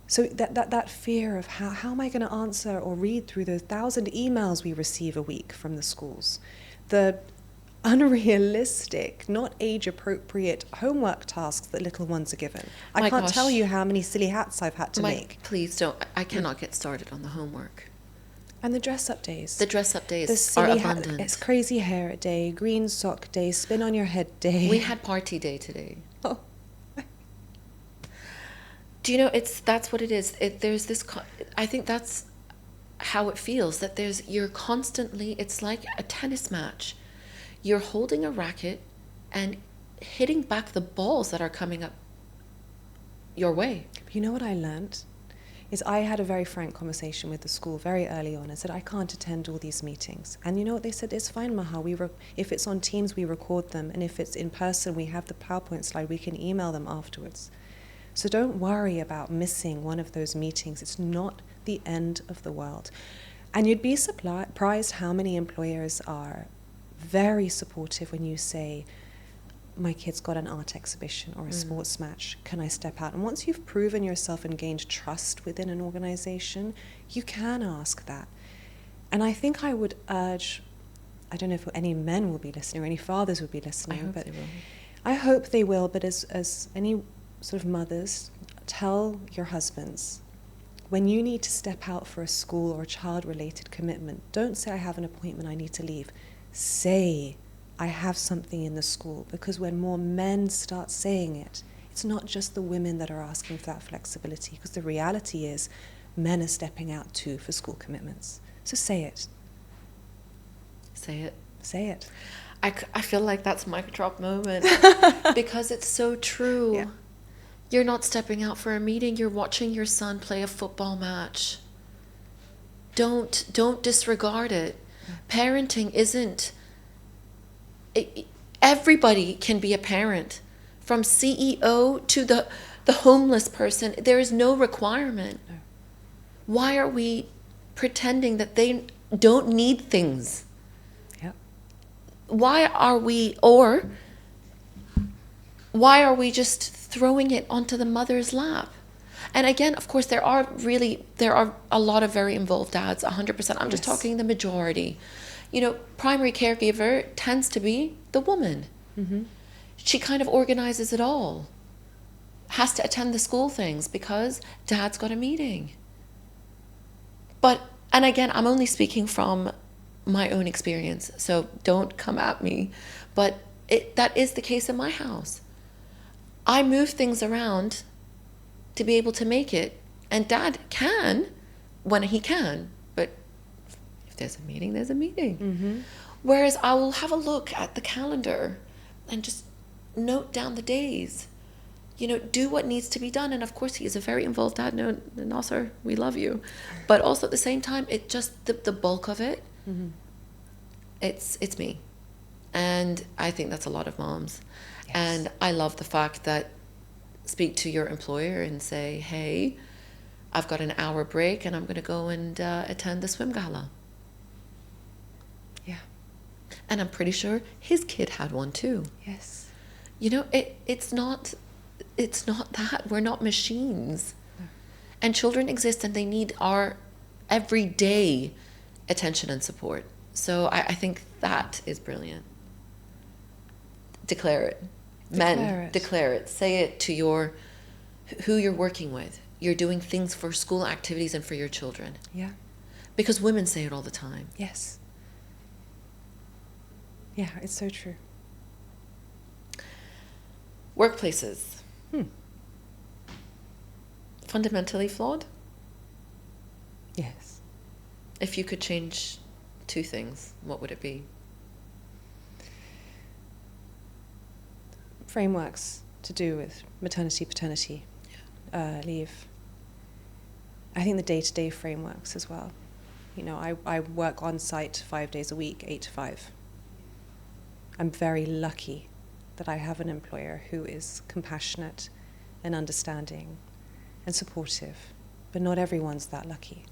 So that fear of how am I going to answer or read through the 1,000 emails we receive a week from the schools, the unrealistic, not age-appropriate homework tasks that little ones are given. I can't tell you how many silly hats I've had to make. Please don't. I cannot get started on the homework. And the dress-up days. The dress-up days the silly are abundant. It's crazy hair day, green sock day, spin on your head day. We had party day today. Oh. Do you know, that's what it is. There's this, I think that's how it feels, that you're constantly, it's like a tennis match. You're holding a racket and hitting back the balls that are coming up your way. You know what I learned? Is I had a very frank conversation with the school very early on. I said, I can't attend all these meetings. And you know what they said? It's fine, Maha. If it's on Teams, we record them. And if it's in person, we have the PowerPoint slide. We can email them afterwards. So don't worry about missing one of those meetings. It's not the end of the world. And you'd be surprised how many employers are very supportive when you say, my kid's got an art exhibition or a sports match, can I step out? And once you've proven yourself and gained trust within an organization, you can ask that. And I think I would urge, I don't know if any men will be listening or any fathers would be listening, but I hope they will, but as any sort of mothers, tell your husbands, when you need to step out for a school or child-related commitment, don't say, I have an appointment, I need to leave. Say, I have something in the school, because when more men start saying it, it's not just the women that are asking for that flexibility, because the reality is men are stepping out too for school commitments. So say it. Say it. Say it. I feel like that's mic drop moment because it's so true. Yeah. You're not stepping out for a meeting, you're watching your son play a football match. Don't disregard it. Parenting isn't... everybody can be a parent, from CEO to the homeless person. There is no requirement. No. Why are we pretending that they don't need things? Yep. Why are we just throwing it onto the mother's lap? And again, of course, there are a lot of very involved dads, 100%. I'm just talking the majority. You know, primary caregiver tends to be the woman. Mm-hmm. She kind of organizes it all. Has to attend the school things because dad's got a meeting. And again, I'm only speaking from my own experience, so don't come at me. But that is the case in my house. I move things around to be able to make it. And dad can when he can. But if there's a meeting, there's a meeting. Mm-hmm. Whereas I will have a look at the calendar and just note down the days. You know, do what needs to be done. And of course, he is a very involved dad. No, Nasser, we love you. But also at the same time, it just, the bulk of it, mm-hmm. it's me. And I think that's a lot of moms. Yes. And I love the fact that speak to your employer and say, hey, I've got an hour break and I'm going to go and attend the swim gala. Yeah. And I'm pretty sure his kid had one too. Yes. You know, it's not that. We're not machines. No. And children exist and they need our everyday attention and support. So I think that is brilliant. Declare it. Men, declare it. Say it to who you're working with. You're doing things for school activities and for your children. Yeah. Because women say it all the time. Yes. Yeah, it's so true. Workplaces. Fundamentally flawed? Yes. If you could change 2 things, what would it be? Frameworks to do with maternity, paternity leave. I think the day-to-day frameworks as well. You know, I work on site 5 days a week, 8 to 5. I'm very lucky that I have an employer who is compassionate and understanding and supportive, but not everyone's that lucky.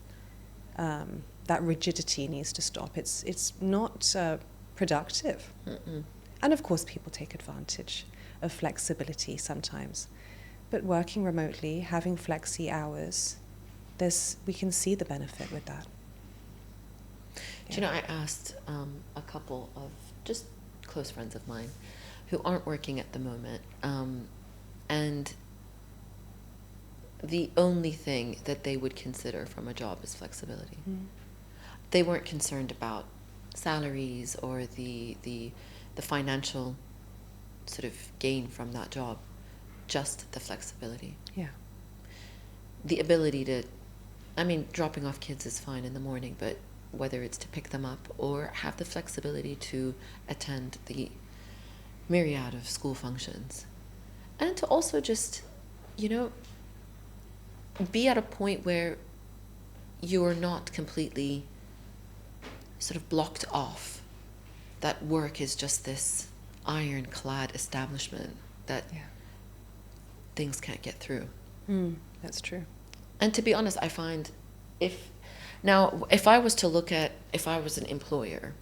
That rigidity needs to stop. It's not productive. Mm-mm. And of course, people take advantage of flexibility sometimes. But working remotely, having flexi hours, we can see the benefit with that. Do you know, I asked a couple of just close friends of mine who aren't working at the moment, and the only thing that they would consider from a job is flexibility. Mm. They weren't concerned about salaries or the financial sort of gain from that job, just the flexibility. Yeah. The ability to, I mean, dropping off kids is fine in the morning, but whether it's to pick them up or have the flexibility to attend the myriad of school functions. And to also just, you know, be at a point where you are not completely sort of blocked off. That work is just this ironclad establishment that things can't get through. That's true. And to be honest, I find if I was to look at, if I was an employer,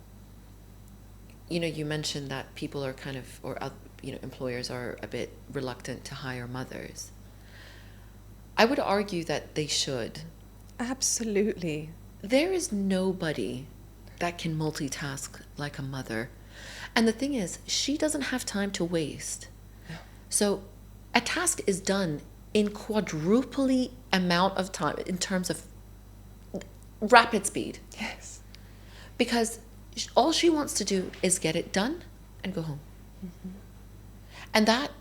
you know, you mentioned that people are kind of, or, you know, employers are a bit reluctant to hire mothers. I would argue that they should. Absolutely. There is nobody that can multitask like a mother. And the thing is, she doesn't have time to waste. No. So a task is done in quadruply amount of time in terms of rapid speed. Yes. Because all she wants to do is get it done and go home. Mm-hmm. And that,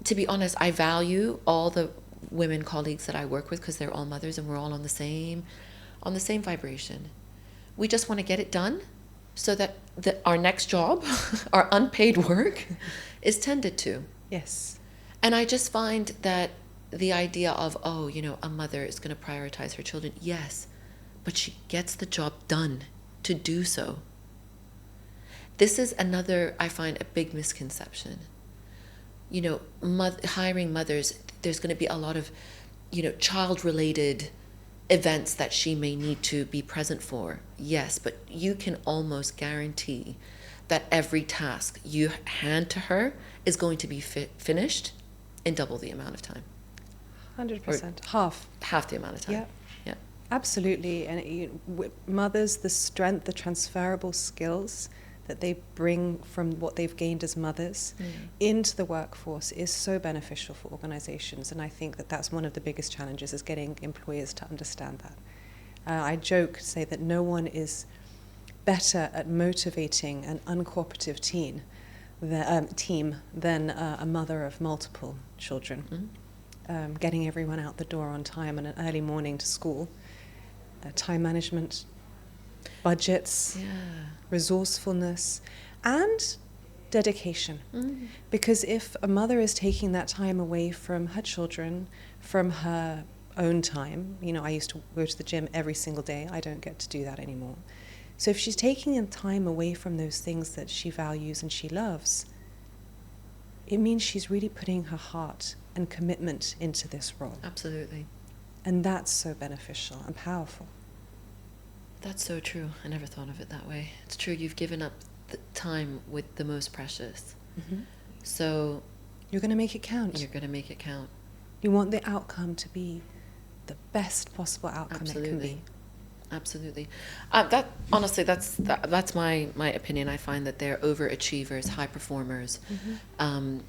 to be honest, I value all the women colleagues that I work with because they're all mothers and we're all on the same vibration. We just want to get it done so that our next job, our unpaid work, is tended to. Yes. And I just find that the idea of, oh, you know, a mother is going to prioritize her children. Yes, but she gets the job done to do so. This is another, I find, a big misconception. You know, hiring mothers, there's going to be a lot of, you know, child-related events that she may need to be present for. Yes, but you can almost guarantee that every task you hand to her is going to be finished in double the amount of time. 100%. Half the amount of time. Yeah. Yeah. Absolutely. And mothers, the strength, the transferable skills that they bring from what they've gained as mothers into the workforce is so beneficial for organizations. And I think that that's one of the biggest challenges, is getting employers to understand that. I joke, say that no one is better at motivating an uncooperative team than a mother of multiple children. Mm-hmm. Getting everyone out the door on time and an early morning to school, time management, budgets, resourcefulness, and dedication. Mm. Because if a mother is taking that time away from her children, from her own time, you know, I used to go to the gym every single day. I don't get to do that anymore. So if she's taking time away from those things that she values and she loves, it means she's really putting her heart and commitment into this role. Absolutely. And that's so beneficial and powerful. That's so true. I never thought of it that way. It's true. You've given up the time with the most precious. Mm-hmm. So you're going to make it count. You're going to make it count. You want the outcome to be the best possible outcome it can be. Absolutely. That honestly, that's my opinion. I find that they're overachievers, high performers. Mm-hmm.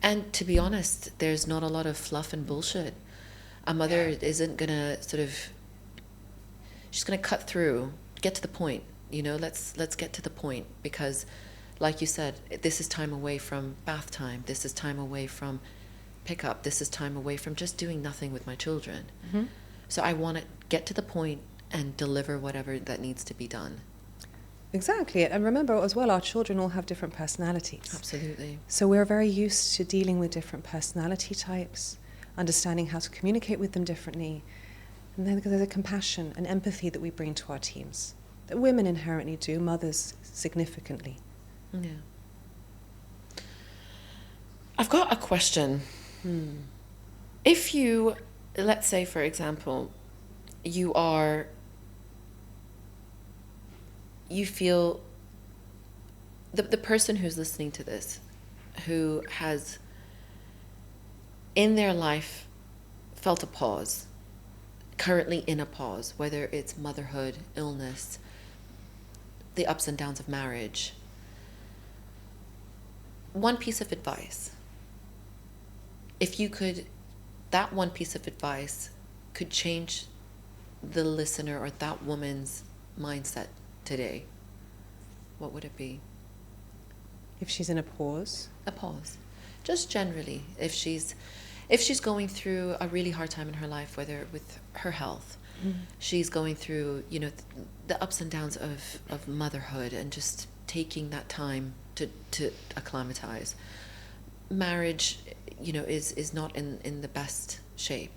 And to be honest, there's not a lot of fluff and bullshit. A mother isn't going to sort of, she's going to cut through, get to the point. You know, let's get to the point, because like you said, this is time away from bath time. This is time away from pickup. This is time away from just doing nothing with my children. Mm-hmm. So I want to get to the point and deliver whatever that needs to be done. Exactly. And remember as well, our children all have different personalities. Absolutely. So we're very used to dealing with different personality types, understanding how to communicate with them differently. And then there's a compassion and empathy that we bring to our teams, that women inherently do, mothers significantly. Yeah. I've got a question. If you, let's say, for example, you feel, the person who's listening to this, who has in their life felt a pause, currently in a pause, whether it's motherhood, illness, the ups and downs of marriage, one piece of advice, if you could, that one piece of advice could change the listener or that woman's mindset today, what would it be? If she's in a pause? A pause. Just generally, if she's going through a really hard time in her life, whether with her health, she's going through, the ups and downs of motherhood and just taking that time to acclimatize. Marriage, is not in the best shape.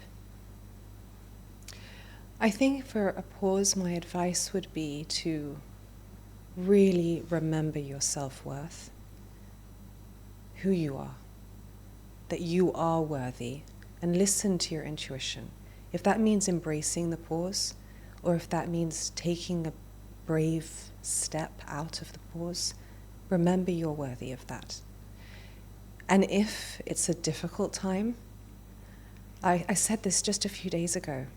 I think for a pause, my advice would be to really remember your self-worth, who you are, that you are worthy, and listen to your intuition. If that means embracing the pause, or if that means taking a brave step out of the pause, remember you're worthy of that. And if it's a difficult time, I said this just a few days ago,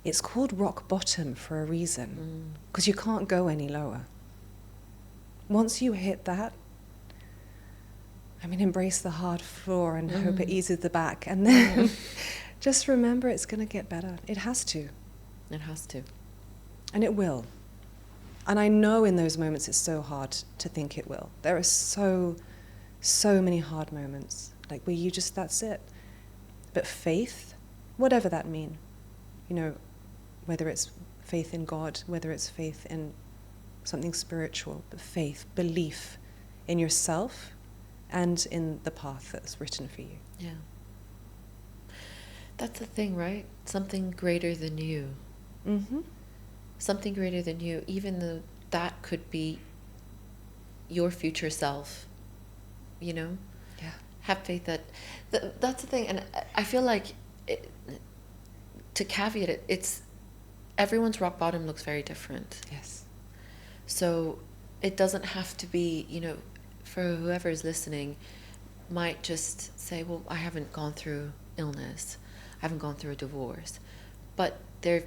it's called rock bottom for a reason, because you can't go any lower. Once you hit that, embrace the hard floor and hope it eases the back. And then just remember it's going to get better. It has to. It has to. And it will. And I know in those moments it's so hard to think it will. There are so many hard moments, like where you just, that's it. But faith, whatever that means, whether it's faith in God, whether it's faith in something spiritual, but faith, belief in yourself and in the path that's written for you. Yeah. That's the thing, right? Something greater than you. Mm-hmm. Something greater than you, even though that could be your future self, Yeah. Have faith that's the thing. And I feel like, to caveat it, it's everyone's rock bottom looks very different. Yes. So it doesn't have to be, for whoever is listening, might just say, well, I haven't gone through illness, I haven't gone through a divorce, but they're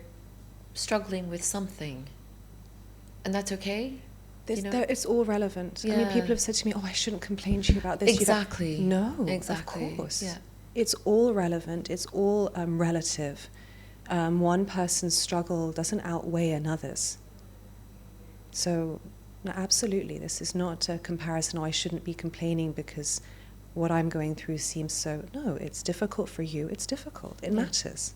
struggling with something, and that's okay. It's all relevant. Yeah. People have said to me, I shouldn't complain to you about this. Exactly. No, exactly. Of course. Yeah. It's all relevant. It's all relative. One person's struggle doesn't outweigh another's. So, no, absolutely, this is not a comparison. I shouldn't be complaining because what I'm going through seems so... No, it's difficult for you. It's difficult. It matters.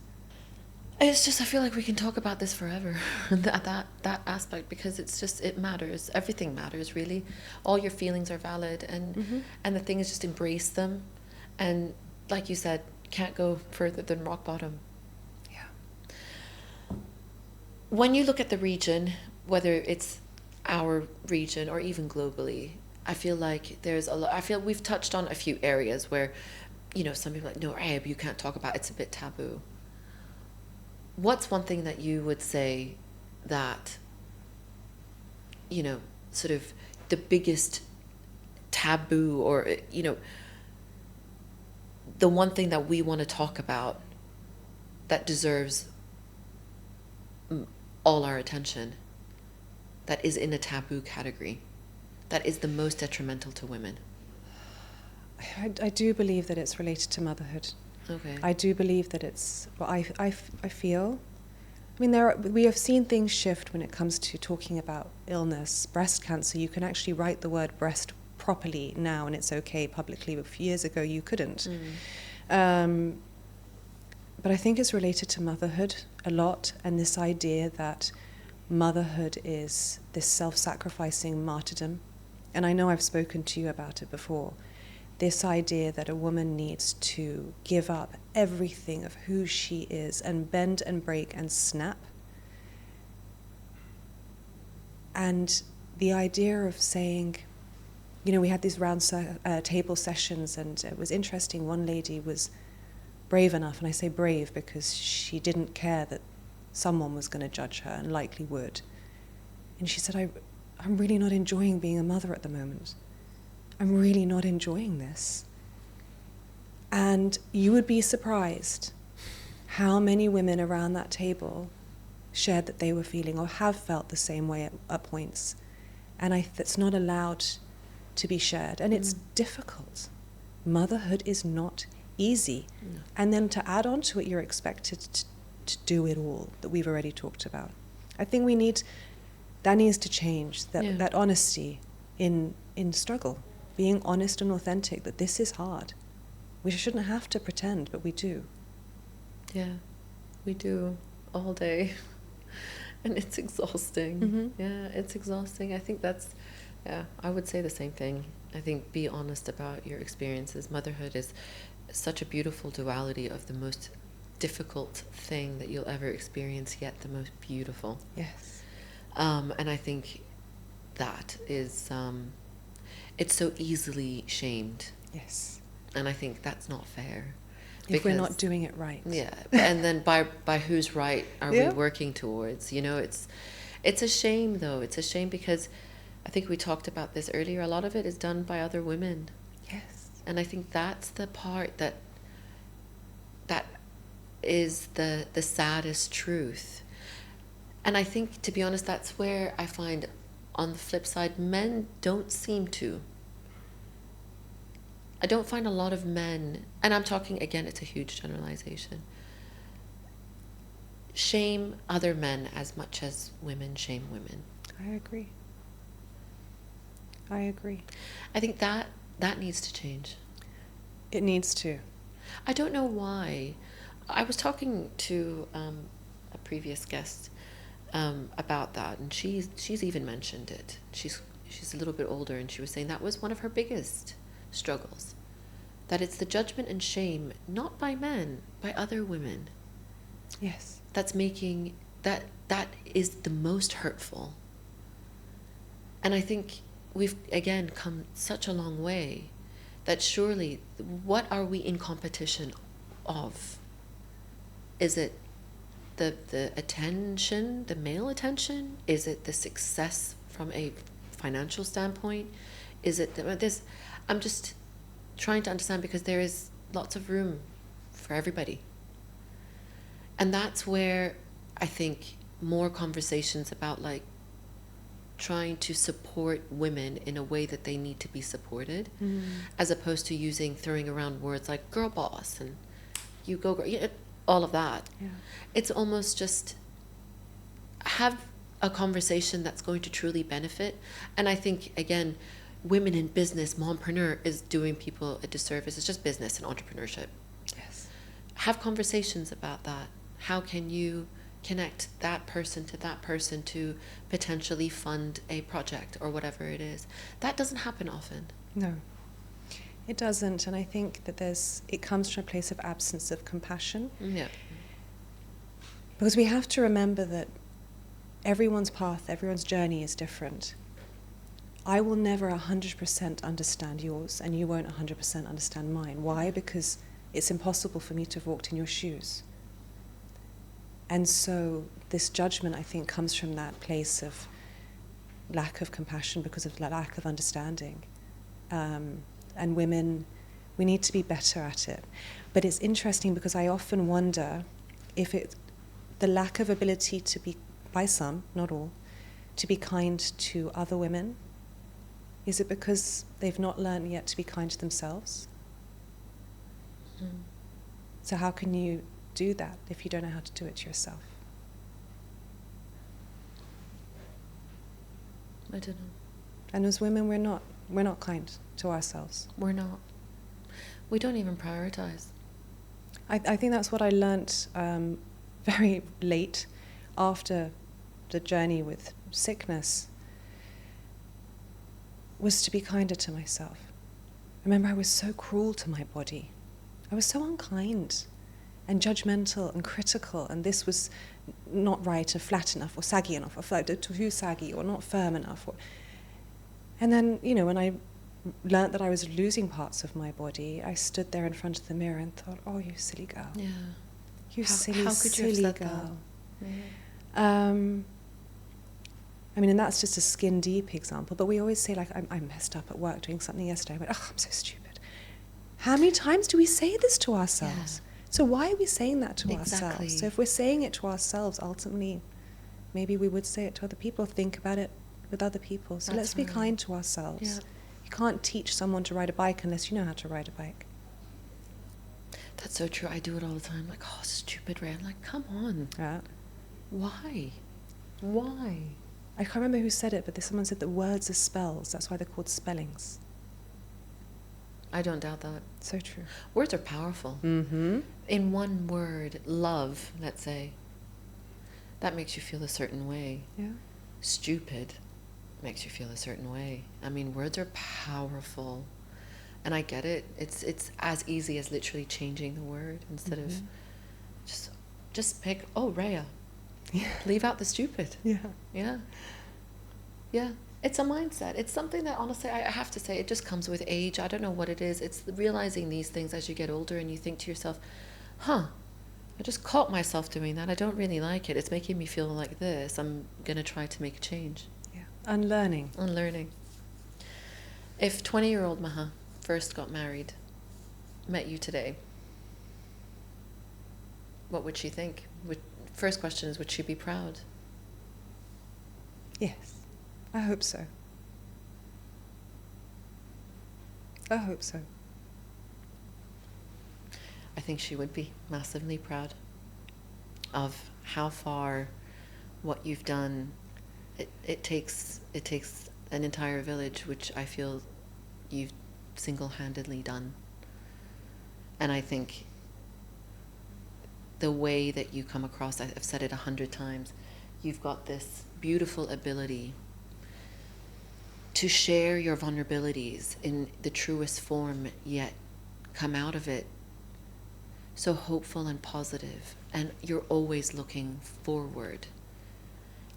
It's just, I feel like we can talk about this forever, that aspect, because it's just, it matters. Everything matters, really. All your feelings are valid, and the thing is just embrace them. And like you said, can't go further than rock bottom. Yeah. When you look at the region, whether it's our region or even globally, I feel like there's a lot, I feel we've touched on a few areas where, some people are like, no, Arab, you can't talk about, it's a bit taboo. What's one thing that you would say that, sort of the biggest taboo, or, the one thing that we want to talk about that deserves all our attention, that is in a taboo category, that is the most detrimental to women? I do believe that it's related to motherhood. Okay. I do believe that it's... Well, I feel... we have seen things shift when it comes to talking about illness. Breast cancer, you can actually write the word breast properly now, and it's okay publicly. But a few years ago, you couldn't. But I think it's related to motherhood a lot, and this idea that motherhood is this self-sacrificing martyrdom. And I know I've spoken to you about it before, this idea that a woman needs to give up everything of who she is and bend and break and snap. And the idea of saying, you know, we had these round table sessions, and it was interesting. One lady was brave enough, and I say brave because she didn't care that someone was going to judge her, and likely would. And she said, I'm really not enjoying being a mother at the moment. I'm really not enjoying this. And you would be surprised how many women around that table shared that they were feeling or have felt the same way at points. And that's not allowed to be shared. And it's difficult. Motherhood is not easy. No. And then to add on to it, you're expected to do it all that we've already talked about. I think that needs to change, that honesty in struggle, being honest and authentic, that this is hard. We shouldn't have to pretend, but we do. Yeah, we do all day. And it's exhausting. Mm-hmm. Yeah, it's exhausting. I think I would say the same thing. I think be honest about your experiences. Motherhood is such a beautiful duality of the most difficult thing that you'll ever experience, yet the most beautiful. Yes. And I think that is, it's so easily shamed. Yes. And I think that's not fair. If we're not doing it right. Yeah. And then by whose right are we working towards? You know, it's a shame, though. It's a shame because I think we talked about this earlier. A lot of it is done by other women. Yes. And I think that's the part that is the saddest truth. And I think, to be honest, that's where I find, on the flip side, men don't seem to. I don't find a lot of men, and I'm talking, again, it's a huge generalization, shame other men as much as women shame women. I agree. I think that needs to change. It needs to. I don't know why. I was talking to a previous guest about that, and she's even mentioned it. She's a little bit older, and she was saying that was one of her biggest struggles, that it's the judgment and shame, not by men, by other women. Yes. That's making that is the most hurtful. And I think we've again come such a long way that surely, what are we in competition of? Is it the attention, the male attention? Is it the success from a financial standpoint? Is it this? I'm just trying to understand, because there is lots of room for everybody. And that's where I think more conversations about like trying to support women in a way that they need to be supported, as opposed to throwing around words like girl boss and you go girl, all of that. Yeah. It's almost just have a conversation that's going to truly benefit. And I think, again, women in business, mompreneur, is doing people a disservice. It's just business and entrepreneurship. Yes. Have conversations about that. How can you connect that person to potentially fund a project or whatever it is? That doesn't happen often. No, it doesn't. And I think that it comes from a place of absence of compassion. Yeah. Because we have to remember that everyone's path, everyone's journey is different. I will never 100% understand yours, and you won't 100% understand mine. Why? Because it's impossible for me to have walked in your shoes. And so this judgment, I think, comes from that place of lack of compassion because of lack of understanding. And women, we need to be better at it. But it's interesting because I often wonder if the lack of ability to be, by some, not all, to be kind to other women, is it because they've not learned yet to be kind to themselves? So how can you do that if you don't know how to do it to yourself? I don't know. And as women, we're not kind to ourselves. We're not. We don't even prioritize. I think that's what I learnt very late after the journey with sickness, was to be kinder to myself. remember I was so cruel to my body. I was so unkind and judgmental and critical, and this was not right or flat enough or saggy enough or too saggy or not firm enough. And then, when I learnt that I was losing parts of my body, I stood there in front of the mirror and thought, oh, you silly girl. Yeah. You how silly, could you silly have said girl. that? Mm. And that's just a skin deep example, but we always say, like, I messed up at work doing something yesterday. I went, oh, I'm so stupid. How many times do we say this to ourselves? Yeah. So why are we saying that to ourselves? So if we're saying it to ourselves, ultimately, maybe we would say it to other people, think about it with other people. So let's be kind to ourselves. Yeah. You can't teach someone to ride a bike unless you know how to ride a bike. That's so true. I do it all the time. Like, oh, stupid Ray. I'm like, come on. Yeah. Why? I can't remember who said it, but someone said that words are spells. That's why they're called spellings. I don't doubt that. So true. Words are powerful. Mm-hmm. In one word, love, let's say, that makes you feel a certain way. Yeah. Stupid makes you feel a certain way. I mean, words are powerful. And I get it. It's as easy as literally changing the word instead of just pick, oh, Rhea. Yeah. Leave out the stupid. Yeah. Yeah. Yeah. It's a mindset. It's something that, honestly, I have to say, it just comes with age. I don't know what it is. It's realizing these things as you get older and you think to yourself, I just caught myself doing that. I don't really like it. It's making me feel like this. I'm going to try to make a change. Yeah. Unlearning. If 20-year-old Maha first got married, met you today, what would she think? First question is, would she be proud? Yes. I hope so. I think she would be massively proud of how far what you've done. It takes an entire village, which I feel you've single-handedly done. And I think the way that you come across, I've said it 100 times, you've got this beautiful ability to share your vulnerabilities in the truest form, yet come out of it so hopeful and positive, and you're always looking forward.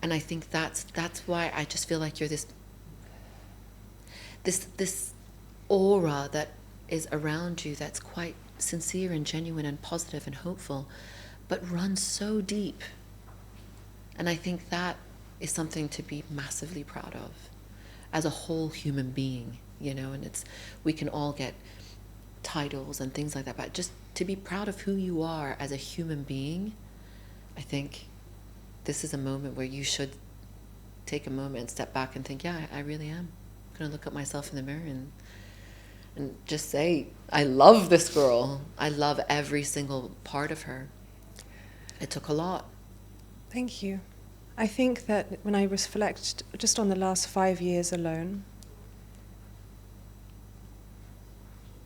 And I think that's why I just feel like you're this aura that is around you that's quite sincere and genuine and positive and hopeful, but runs so deep. And I think that is something to be massively proud of as a whole human being, and we can all get titles and things like that, but just to be proud of who you are as a human being, I think this is a moment where you should take a moment and step back and think, yeah, I really am going to look at myself in the mirror and just say, I love this girl. I love every single part of her. It took a lot. Thank you. I think that when I reflect just on the last 5 years alone,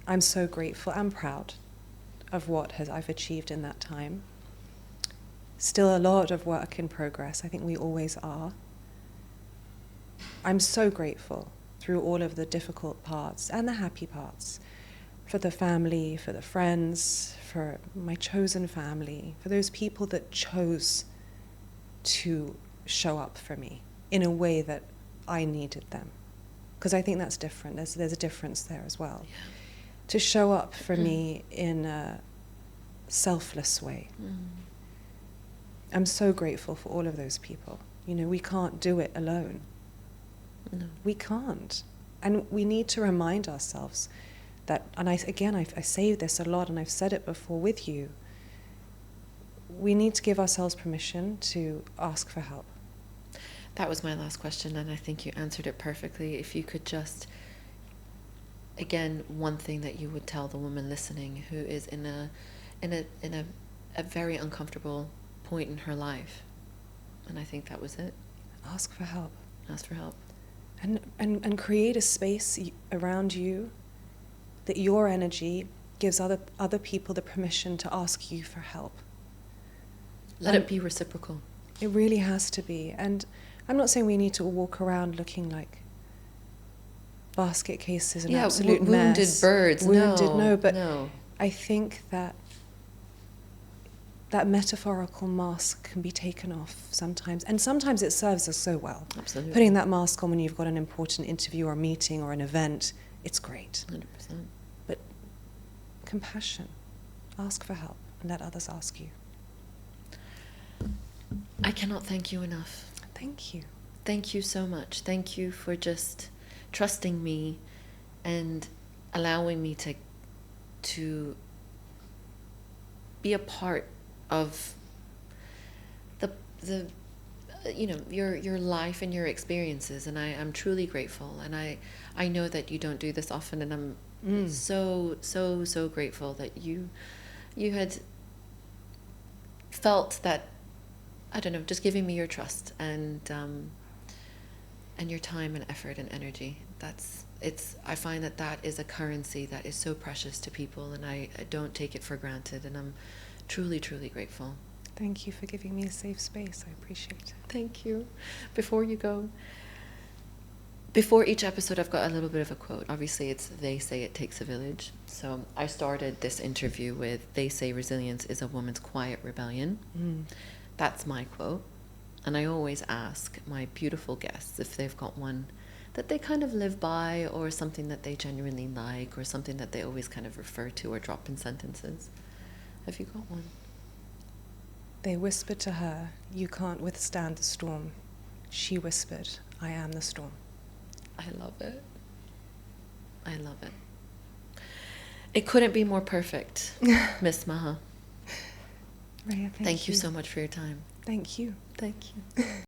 I'm so grateful and proud of what I've achieved in that time. Still a lot of work in progress. I think we always are. I'm so grateful through all of the difficult parts and the happy parts, for the family, for the friends, for my chosen family, for those people that chose to show up for me in a way that I needed them. Because I think that's different. There's a difference there as well. Yeah. To show up for me in a selfless way. I'm so grateful for all of those people. We can't do it alone. No. We can't. And we need to remind ourselves that, and I say this a lot, and I've said it before with you, we need to give ourselves permission to ask for help. That was my last question, and I think you answered it perfectly. If you could just, again, one thing that you would tell the woman listening who is in a very uncomfortable point in her life, and I think that was it. Ask for help. Ask for help. And create a space around you that your energy gives other people the permission to ask you for help. Let it be reciprocal. It really has to be. And I'm not saying we need to walk around looking like basket case is an Yeah, absolute wounded mess. birds. Wounded, No, but no. I think that that metaphorical mask can be taken off sometimes, and sometimes it serves us so well. Absolutely. Putting that mask on when you've got an important interview or meeting or an event, it's great. 100%. But compassion, ask for help and let others ask you. I cannot thank you enough. Thank you. Thank you so much. Thank you for just trusting me and allowing me to be a part of the your life and your experiences, and I'm truly grateful, and I know that you don't do this often, and I'm so grateful that you had felt that, I don't know, just giving me your trust and your time and effort and energy. I find that is a currency that is so precious to people, and I don't take it for granted, and I'm truly grateful. Thank you for giving me a safe space. I appreciate it. Thank you. Before you go, before each episode, I've got a little bit of a quote. Obviously, it's "They say it takes a village." So I started this interview with, "They say resilience is a woman's quiet rebellion." That's my quote. And I always ask my beautiful guests if they've got one that they kind of live by, or something that they genuinely like, or something that they always kind of refer to or drop in sentences. Have you got one? They whispered to her, "You can't withstand the storm." She whispered, "I am the storm." I love it. I love it. It couldn't be more perfect, Miss Maha. Rhea, Thank you so much for your time. Thank you. Thank you.